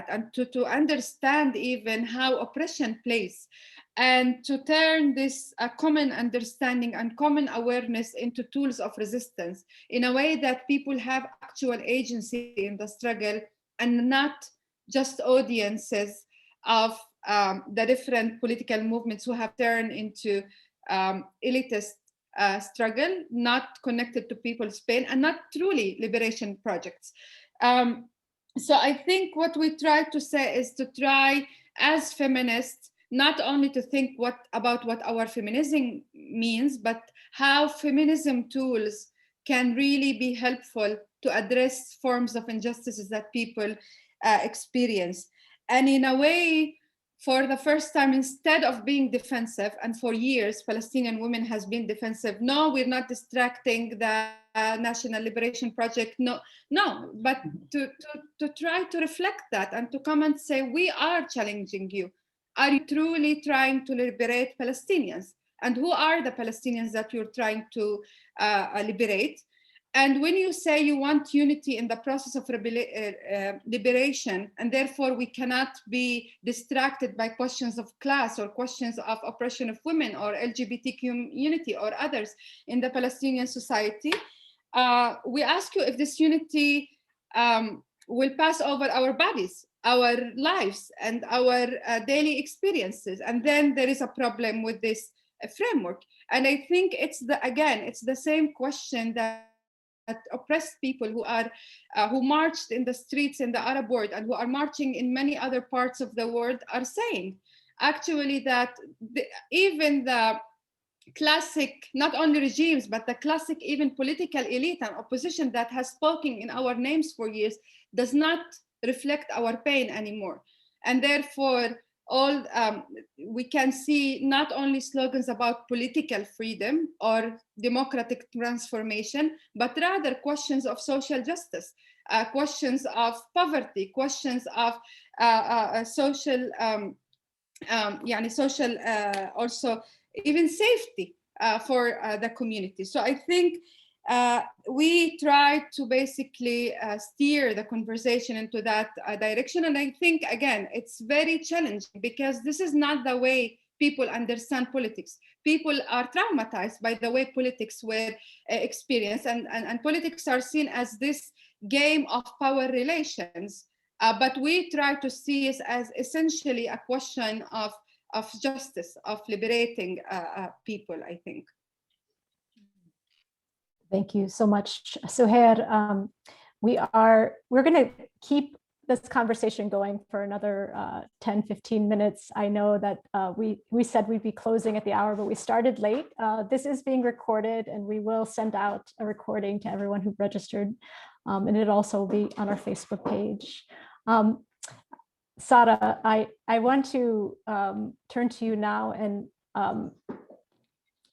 and to understand even how oppression plays, and to turn this common understanding and common awareness into tools of resistance in a way that people have actual agency in the struggle and not just audiences of the different political movements who have turned into elitist struggle, not connected to people's pain and not truly liberation projects. So I think what we try to say is to try as feminists not only to think about what our feminism means, but how feminism tools can really be helpful to address forms of injustices that people experience. And in a way, for the first time, instead of being defensive, and for years, Palestinian women has been defensive. No, we're not distracting the National Liberation Project. No, but to try to reflect that and to come and say, we are challenging you. Are you truly trying to liberate Palestinians? And who are the Palestinians that you're trying to liberate? And when you say you want unity in the process of liberation, and therefore we cannot be distracted by questions of class or questions of oppression of women or LGBT community or others in the Palestinian society, we ask you if this unity will pass over our bodies, our lives, and our daily experiences. And then there is a problem with this framework. And I think it's the same question that oppressed people who marched in the streets in the Arab world and who are marching in many other parts of the world are saying, actually, that even the classic, not only regimes, but the classic even political elite and opposition that has spoken in our names for years does not reflect our pain anymore. And therefore, we can see not only slogans about political freedom or democratic transformation, but rather questions of social justice, questions of poverty, questions of social, also even safety for the community. So I think we try to basically steer the conversation into that direction. And I think, again, it's very challenging because this is not the way people understand politics. People are traumatized by the way politics were experienced, and politics are seen as this game of power relations, but we try to see it as essentially a question of justice, of liberating people, I think. Thank you so much, Soheir. We're going to keep this conversation going for another 10, 15 minutes. I know that we said we'd be closing at the hour, but we started late. This is being recorded, and we will send out a recording to everyone who registered, and it'll also be on our Facebook page. Sara, I want to turn to you now and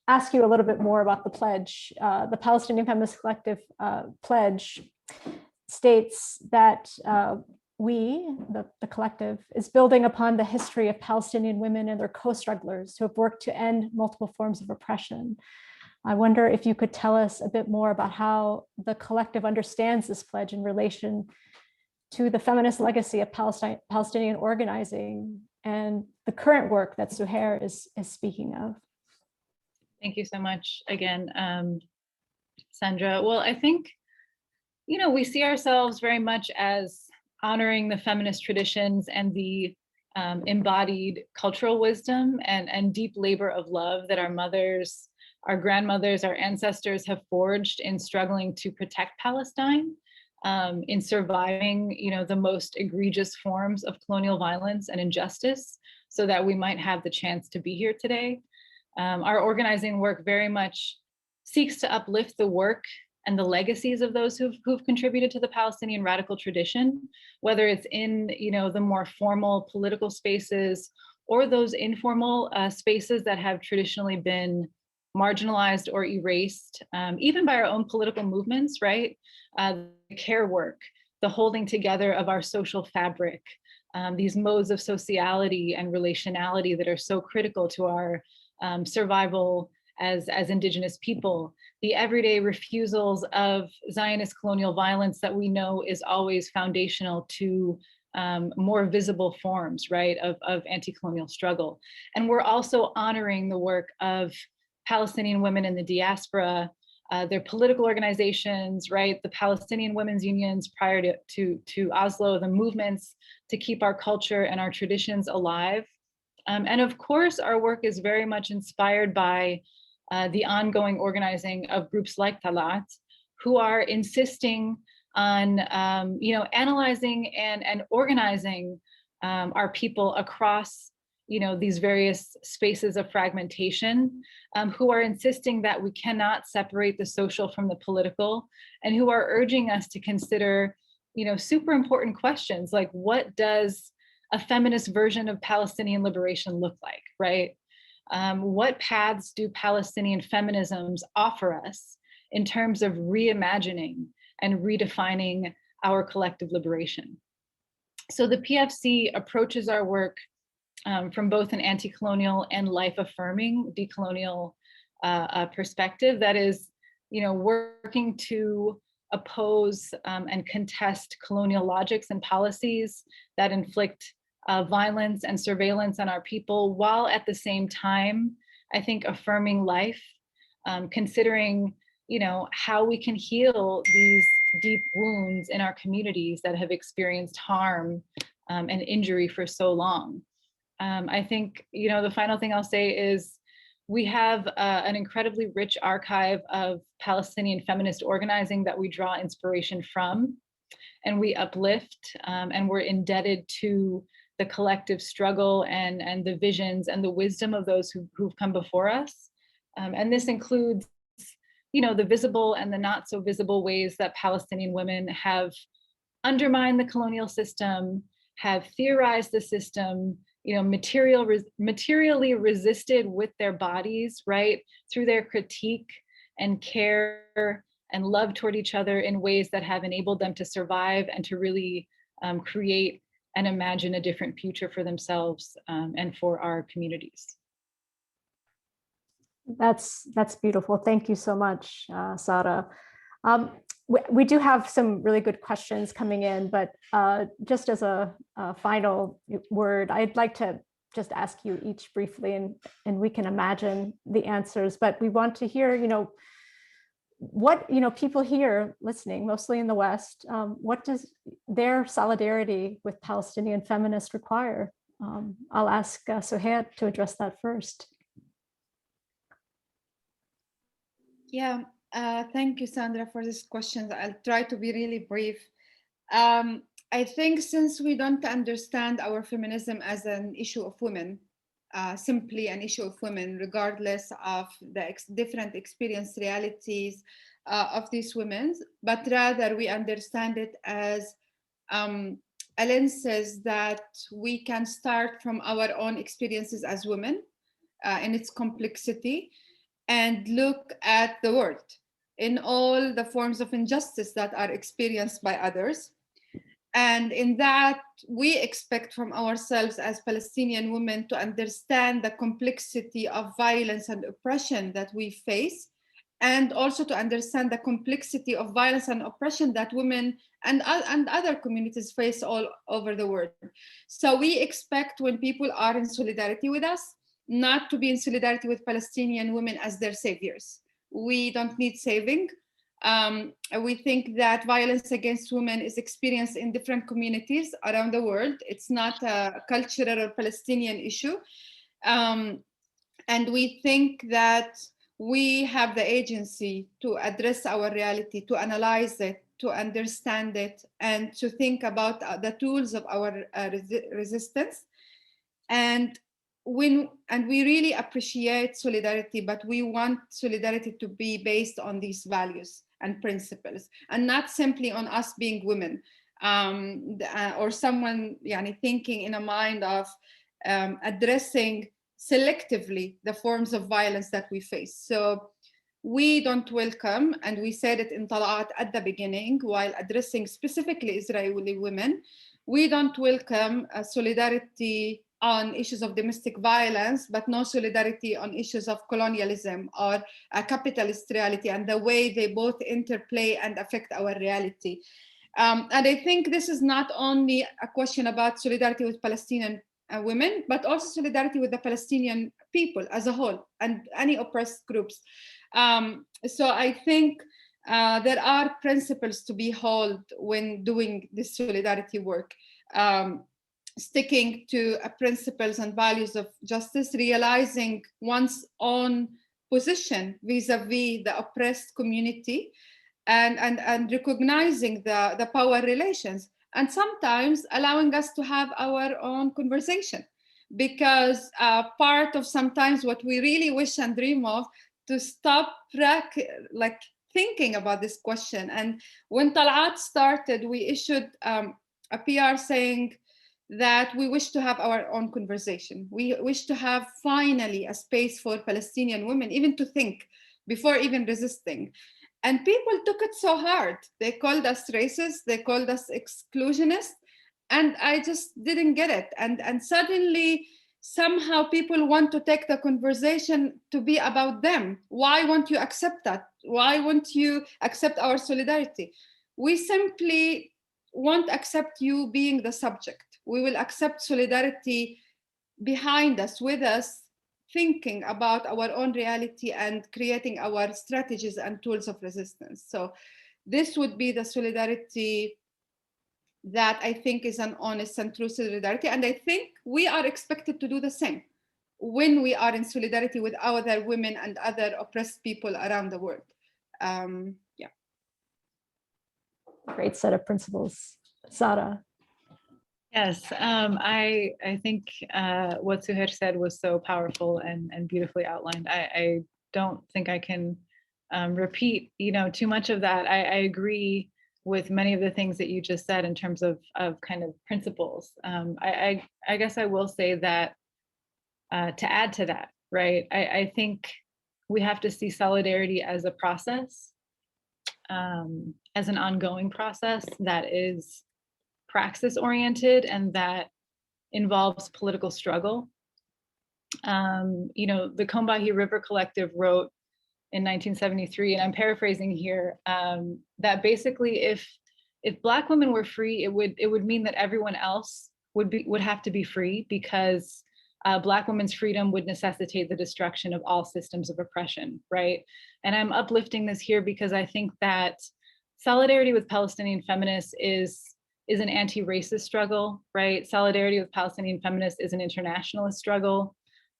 ask you a little bit more about the pledge. The Palestinian Feminist Collective pledge states that we, the collective, is building upon the history of Palestinian women and their co-strugglers who have worked to end multiple forms of oppression. I wonder if you could tell us a bit more about how the collective understands this pledge in relation to the feminist legacy of Palestinian organizing and the current work that Soheir is speaking of. Thank you so much again, Sandra. Well, I think, we see ourselves very much as honoring the feminist traditions and the embodied cultural wisdom and deep labor of love that our mothers, our grandmothers, our ancestors have forged in struggling to protect Palestine, in surviving, the most egregious forms of colonial violence and injustice, so that we might have the chance to be here today. Our organizing work very much seeks to uplift the work and the legacies of those who've contributed to the Palestinian radical tradition, whether it's in the more formal political spaces or those informal spaces that have traditionally been marginalized or erased, even by our own political movements, right? The care work, the holding together of our social fabric, these modes of sociality and relationality that are so critical to our survival as Indigenous people, the everyday refusals of Zionist colonial violence that we know is always foundational to more visible forms, right, of anti-colonial struggle. And we're also honoring the work of Palestinian women in the diaspora, their political organizations, right, the Palestinian women's unions prior to Oslo, the movements to keep our culture and our traditions alive. And of course, our work is very much inspired by the ongoing organizing of groups like Tal'aat, who are insisting on, analyzing and organizing our people across, these various spaces of fragmentation, who are insisting that we cannot separate the social from the political, and who are urging us to consider, super important questions like, what does a feminist version of Palestinian liberation look like, right? What paths do Palestinian feminisms offer us in terms of reimagining and redefining our collective liberation? So the PFC approaches our work from both an anti-colonial and life-affirming decolonial perspective that is, working to oppose and contest colonial logics and policies that inflict violence and surveillance on our people, while at the same time, I think, affirming life, considering, how we can heal these deep wounds in our communities that have experienced harm and injury for so long. I think, the final thing I'll say is we have an incredibly rich archive of Palestinian feminist organizing that we draw inspiration from, and we uplift, and we're indebted to the collective struggle and the visions and the wisdom of those who've come before us. And this includes, the visible and the not so visible ways that Palestinian women have undermined the colonial system, have theorized the system, materially resisted with their bodies, right, through their critique and care and love toward each other in ways that have enabled them to survive and to really create and imagine a different future for themselves and for our communities. That's beautiful. Thank you so much, Sara. We do have some really good questions coming in, but just as a final word, I'd like to just ask you each briefly, and we can imagine the answers, but we want to hear, what, people here listening, mostly in the West, what does their solidarity with Palestinian feminists require? I'll ask Soheir to address that first. Yeah, thank you, Sandra, for this question. I'll try to be really brief. I think since we don't understand our feminism as an issue of women, simply an issue of women, regardless of the different experience realities of these women, but rather we understand it as a lenses that we can start from our own experiences as women in its complexity, and look at the world in all the forms of injustice that are experienced by others. And in that, we expect from ourselves as Palestinian women to understand the complexity of violence and oppression that we face, and also to understand the complexity of violence and oppression that women and other communities face all over the world. So we expect when people are in solidarity with us, not to be in solidarity with Palestinian women as their saviors. We don't need saving. We think that violence against women is experienced in different communities around the world. It's not a cultural or Palestinian issue. And we think that we have the agency to address our reality, to analyze it, to understand it, and to think about the tools of our resistance. And we really appreciate solidarity, but we want solidarity to be based on these values and principles, and not simply on us being women, or someone thinking in a mind of addressing selectively the forms of violence that we face. So we don't welcome, and we said it in Tal'aat at the beginning, while addressing specifically Israeli women, we don't welcome solidarity on issues of domestic violence, but no solidarity on issues of colonialism or a capitalist reality, and the way they both interplay and affect our reality. And I think this is not only a question about solidarity with Palestinian women, but also solidarity with the Palestinian people as a whole and any oppressed groups. So I think there are principles to be held when doing this solidarity work. Sticking to principles and values of justice, realizing one's own position vis-a-vis the oppressed community, and recognizing the power relations, and sometimes allowing us to have our own conversation. Because part of sometimes what we really wish and dream of, to stop thinking about this question. And when Tal'aat started, we issued a PR saying that we wish to have our own conversation. We wish to have finally a space for Palestinian women, even to think before even resisting. And people took it so hard. They called us racist, they called us exclusionist, and I just didn't get it. And suddenly, somehow people want to take the conversation to be about them. Why won't you accept that? Why won't you accept our solidarity? We simply won't accept you being the subject. We will accept solidarity behind us, with us, thinking about our own reality and creating our strategies and tools of resistance. So this would be the solidarity that I think is an honest and true solidarity. And I think we are expected to do the same when we are in solidarity with other women and other oppressed people around the world. Yeah. Great set of principles. Sara. Yes, I think what Soheir said was so powerful and beautifully outlined. I don't think I can repeat, too much of that. I agree with many of the things that you just said in terms of kind of principles. I guess I will say that to add to that, right? I think we have to see solidarity as a process, as an ongoing process that is praxis oriented and that involves political struggle. The Combahee River Collective wrote in 1973, and I'm paraphrasing here, that basically if Black women were free, it would mean that everyone else would have to be free, because Black women's freedom would necessitate the destruction of all systems of oppression, right? And I'm uplifting this here because I think that solidarity with Palestinian feminists is an anti-racist struggle, right? Solidarity with Palestinian feminists is an internationalist struggle.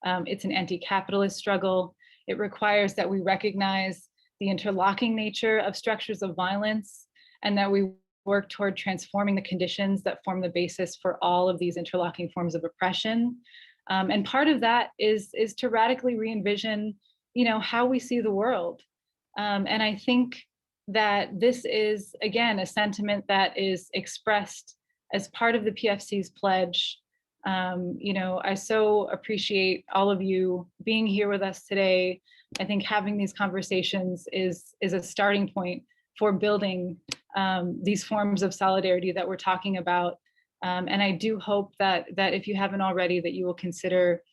It's an anti-capitalist struggle. It requires that we recognize the interlocking nature of structures of violence and that we work toward transforming the conditions that form the basis for all of these interlocking forms of oppression. And part of that is to radically re-envision, how we see the world. And I think that this is, again, a sentiment that is expressed as part of the PFC's pledge. I so appreciate all of you being here with us today. I think having these conversations is a starting point for building these forms of solidarity that we're talking about. And I do hope that if you haven't already, that you will consider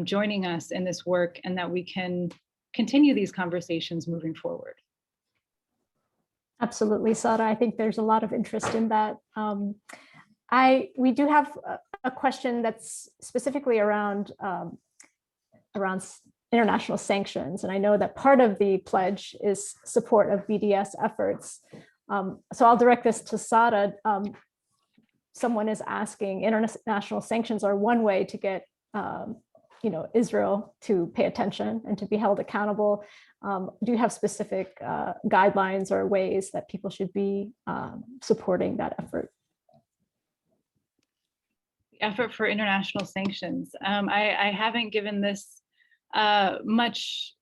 joining us in this work and that we can continue these conversations moving forward. Absolutely, Sara. I think there's a lot of interest in that. We do have a question that's specifically around international sanctions. And I know that part of the pledge is support of BDS efforts. So I'll direct this to Sara. Someone is asking, international sanctions are one way to get Israel to pay attention and to be held accountable. Do you have specific guidelines or ways that people should be supporting that effort? Effort for international sanctions. I haven't given this much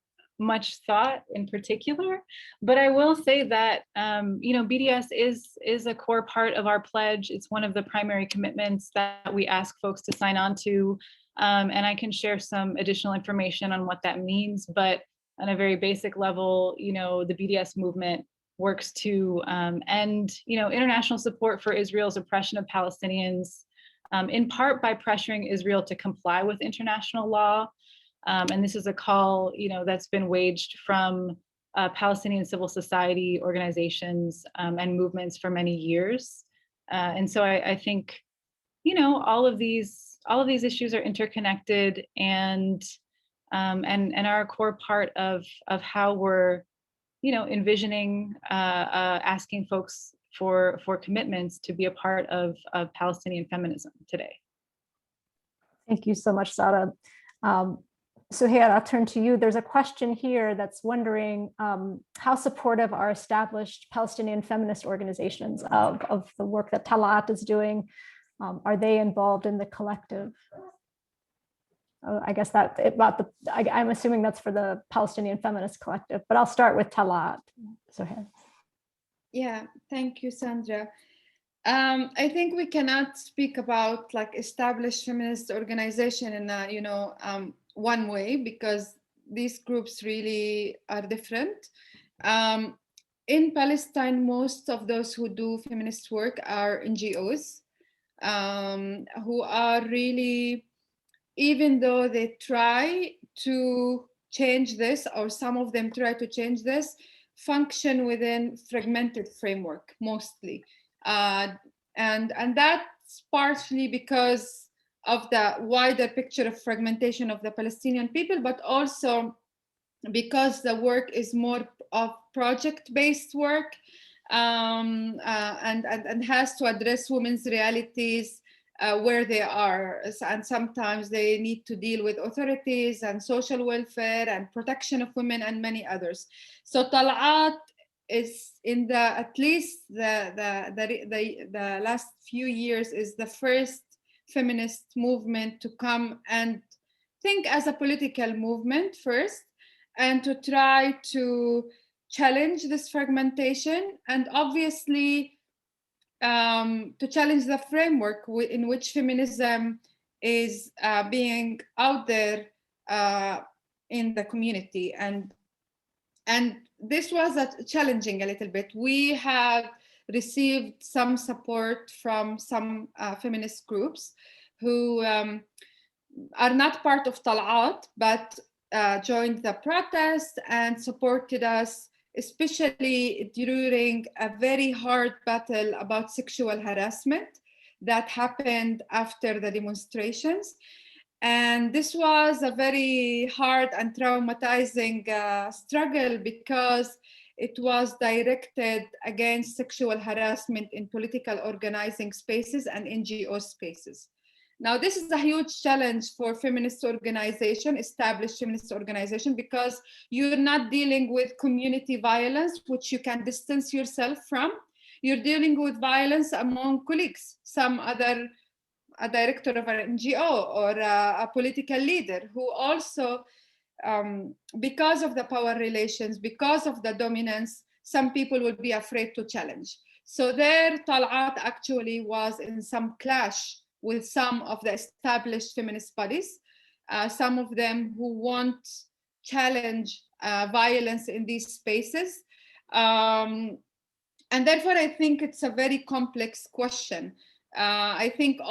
thought in particular, but I will say that BDS is a core part of our pledge. It's one of the primary commitments that we ask folks to sign on to, and I can share some additional information on what that means. But on a very basic level, the BDS movement works to end international support for Israel's oppression of Palestinians, in part by pressuring Israel to comply with international law. And this is a call, that's been waged from Palestinian civil society organizations and movements for many years. And so I think, all of these issues are interconnected and are a core part of how we're, envisioning asking folks for commitments to be a part of Palestinian feminism today. Thank you so much, Sara. Soheir, I'll turn to you. There's a question here that's wondering how supportive are established Palestinian feminist organizations of the work that Tal'aat is doing? Are they involved in the collective? I guess I'm assuming that's for the Palestinian Feminist Collective, but I'll start with Tal'aat. Soheir. Yeah, thank you, Sandra. I think we cannot speak about established feminist organization in one way, because these groups really are different. In Palestine, most of those who do feminist work are NGOs, who are really, even though they try to change this, or some of them try to change this, function within fragmented framework mostly. And that's partially because of the wider picture of fragmentation of the Palestinian people, but also because the work is more of project-based work and has to address women's realities where they are. And sometimes they need to deal with authorities and social welfare and protection of women and many others. So Tal'aat is at least the last few years is the first feminist movement to come and think as a political movement first, and to try to challenge this fragmentation, and obviously to challenge the framework in which feminism is being out there in the community. And this was challenging a little bit. We have received some support from some feminist groups who are not part of Tal'aat, but joined the protest and supported us, especially during a very hard battle about sexual harassment that happened after the demonstrations. And this was a very hard and traumatizing struggle because it was directed against sexual harassment in political organizing spaces and NGO spaces. Now, this is a huge challenge for feminist organization, established feminist organization, because you're not dealing with community violence, which you can distance yourself from. You're dealing with violence among colleagues, a director of an NGO or a political leader who also, because of the power relations, because of the dominance, some people will be afraid to challenge. So their Tal'aat actually was in some clash with some of the established feminist bodies, some of them who won't challenge violence in these spaces. And therefore, I think it's a very complex question. I think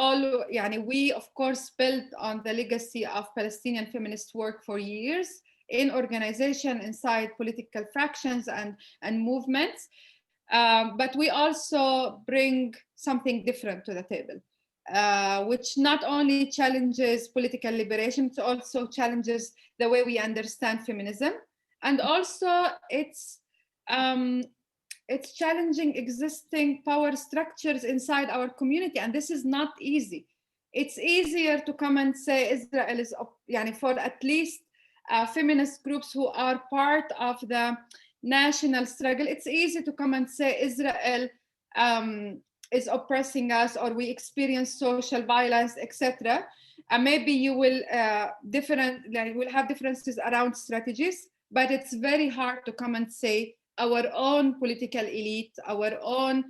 we, of course, built on the legacy of Palestinian feminist work for years in organization, inside political fractions and movements. But we also bring something different to the table, which not only challenges political liberation, it also challenges the way we understand feminism. And also it's challenging existing power structures inside our community. And this is not easy. It's easier to come and say Israel is, for at least feminist groups who are part of the national struggle, it's easy to come and say Israel is oppressing us, or we experience social violence, etc. And maybe you will will have differences around strategies, but it's very hard to come and say our own political elite, our own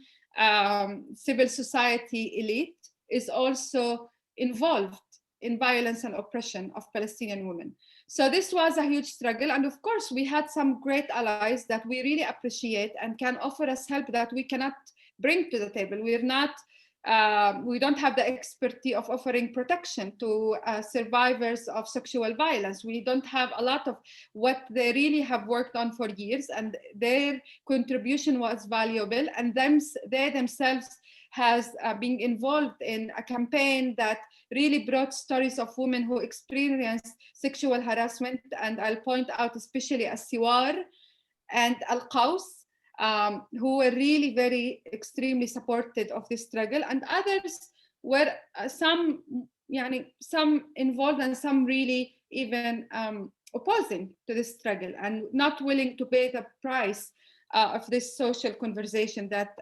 civil society elite is also involved in violence and oppression of Palestinian women. So this was a huge struggle. And of course, we had some great allies that we really appreciate and can offer us help that we cannot bring to the table. We don't have the expertise of offering protection to survivors of sexual violence. We don't have a lot of what they really have worked on for years, and their contribution was valuable. And they themselves has been involved in a campaign that really brought stories of women who experienced sexual harassment. And I'll point out especially Siwar and Al-Qaws, who were really very extremely supportive of this struggle, and others were some involved and some really even opposing to this struggle and not willing to pay the price of this social conversation that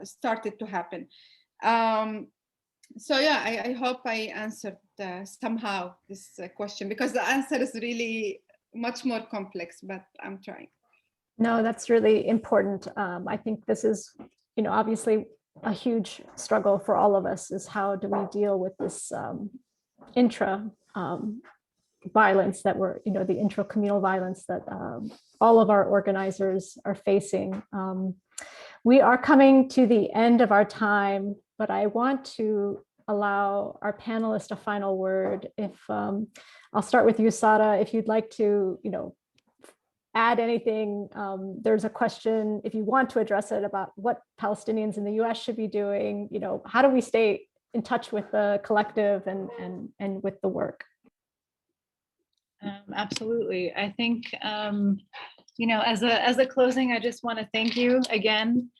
started to happen. So yeah, I hope I answered somehow this question, because the answer is really much more complex, but I'm trying. No, that's really important. I think this is, obviously a huge struggle for all of us, is how do we deal with this intra violence that the intra-communal violence that all of our organizers are facing. We are coming to the end of our time, but I want to allow our panelists a final word. If I'll start with you, Sada, if you'd like to, add anything. There's a question, if you want to address it, about what Palestinians in the US should be doing. How do we stay in touch with the collective and with the work? Absolutely. I think, as a closing, I just want to thank you again,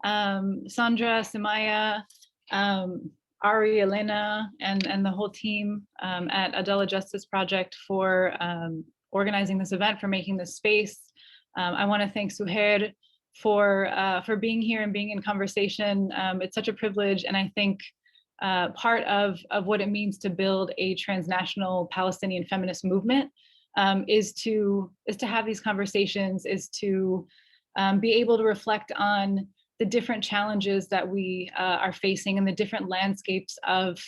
Sandra, Samaya, Ari, Elena, and the whole team at Adalah Justice Project for organizing this event, for making this space. I want to thank Soheir for being here and being in conversation. It's such a privilege, and I think part of what it means to build a transnational Palestinian feminist movement is to have these conversations, is to be able to reflect on the different challenges that we are facing and the different landscapes of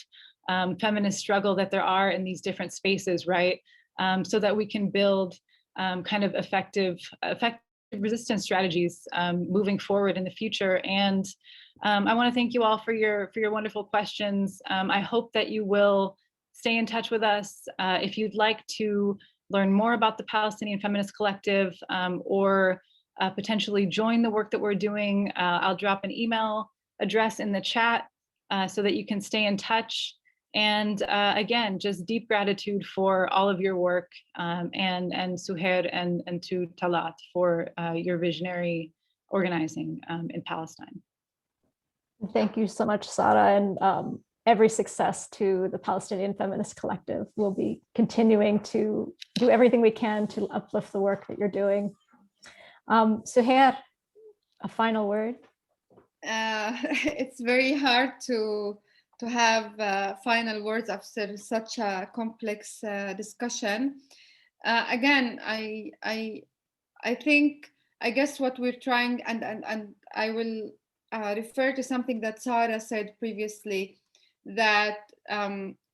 feminist struggle that there are in these different spaces, right? So that we can build kind of effective resistance strategies moving forward in the future. And I want to thank you all for your wonderful questions. I hope that you will stay in touch with us. If you'd like to learn more about the Palestinian Feminist Collective or potentially join the work that we're doing, I'll drop an email address in the chat so that you can stay in touch. And again, just deep gratitude for all of your work, and Soheir and to Tal'aat for your visionary organizing in Palestine. Thank you so much, Sarah, and every success to the Palestinian Feminist Collective. We'll be continuing to do everything we can to uplift the work that you're doing. Soheir, a final word. It's very hard to have final words after such a complex discussion. Again, I think, I guess what we're trying, and I will refer to something that Sarah said previously, that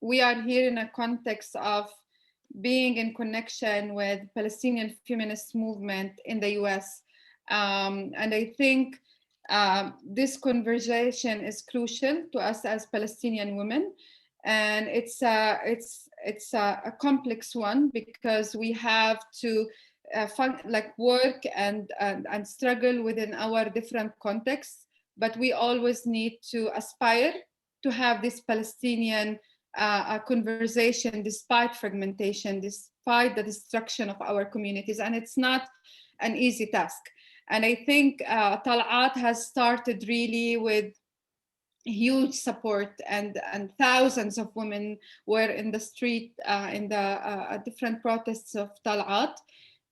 we are here in a context of being in connection with Palestinian feminist movement in the US. And I think this conversation is crucial to us as Palestinian women, and it's a complex one, because we have to work and struggle within our different contexts, but we always need to aspire to have this Palestinian conversation despite fragmentation, despite the destruction of our communities, and it's not an easy task. And I think Tal'aat has started really with huge support, and thousands of women were in the street in the different protests of Tal'aat.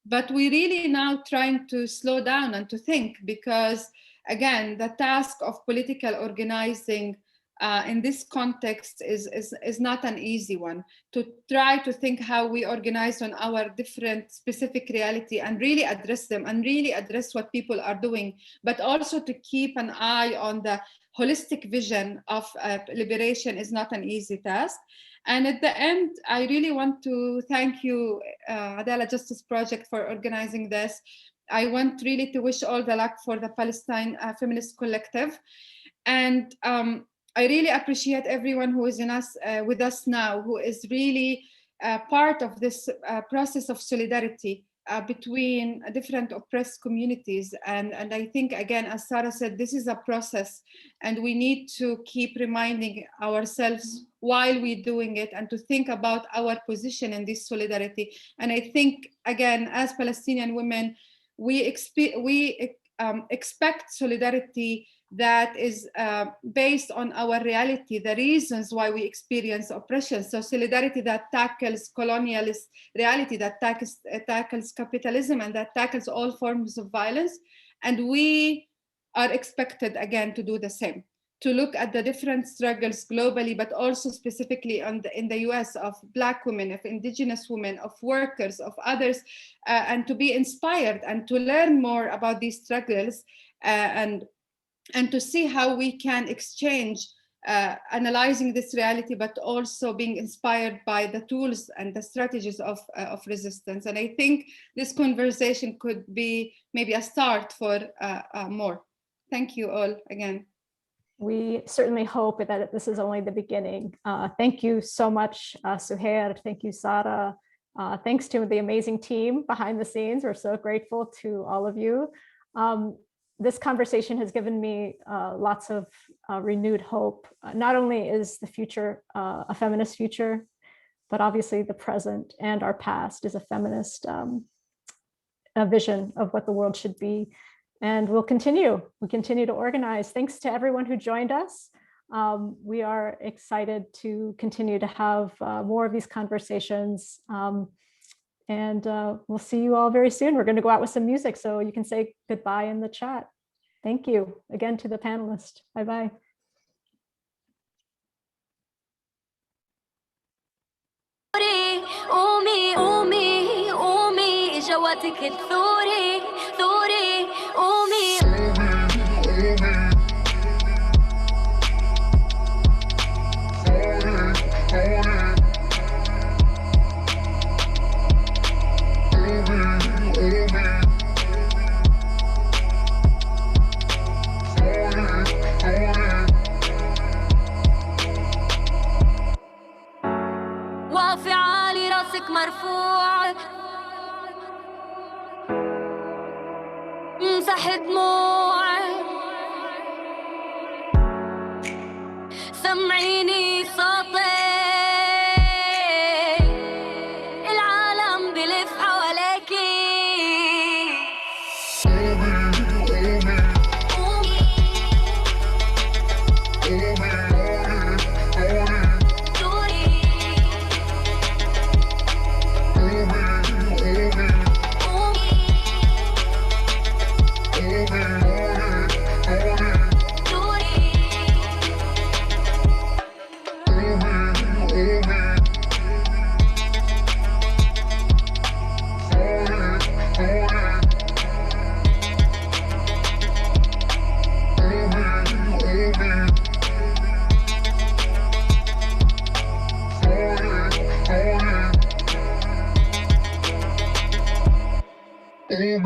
But we really now trying to slow down and to think, because again, the task of political organizing in this context is not an easy one, to try to think how we organize on our different specific reality and really address them and really address what people are doing, but also to keep an eye on the holistic vision of liberation is not an easy task. And at the end, I really want to thank you, Adalah Justice Project, for organizing this. I want really to wish all the luck for the Palestine Feminist Collective. And I really appreciate everyone who is with us now, who is really part of this process of solidarity between different oppressed communities. And I think, again, as Sarah said, this is a process, and we need to keep reminding ourselves while we're doing it, and to think about our position in this solidarity. And I think, again, as Palestinian women, we expect solidarity that is based on our reality, the reasons why we experience oppression. So solidarity that tackles colonialist reality, that tackles capitalism, and that tackles all forms of violence. And we are expected, again, to do the same, to look at the different struggles globally, but also specifically in the US, of Black women, of Indigenous women, of workers, of others, and to be inspired and to learn more about these struggles, and to see how we can exchange analyzing this reality, but also being inspired by the tools and the strategies of resistance. And I think this conversation could be maybe a start for more. Thank you all again. We certainly hope that this is only the beginning. Thank you so much, Soheir. Thank you, Sarah. Thanks to the amazing team behind the scenes. We're so grateful to all of you. This conversation has given me lots of renewed hope. Not only is the future a feminist future, but obviously the present and our past is a feminist a vision of what the world should be. And we'll continue to organize. Thanks to everyone who joined us. We are excited to continue to have more of these conversations. And we'll see you all very soon. We're going to go out with some music, so you can say goodbye in the chat. Thank you again to the panelists. Bye-bye. قومي قومي قومي جواتك الثوري ثوري قومي واقفة عالي راسك مرفوع امسح دموع سمعيني صوتك Palestinian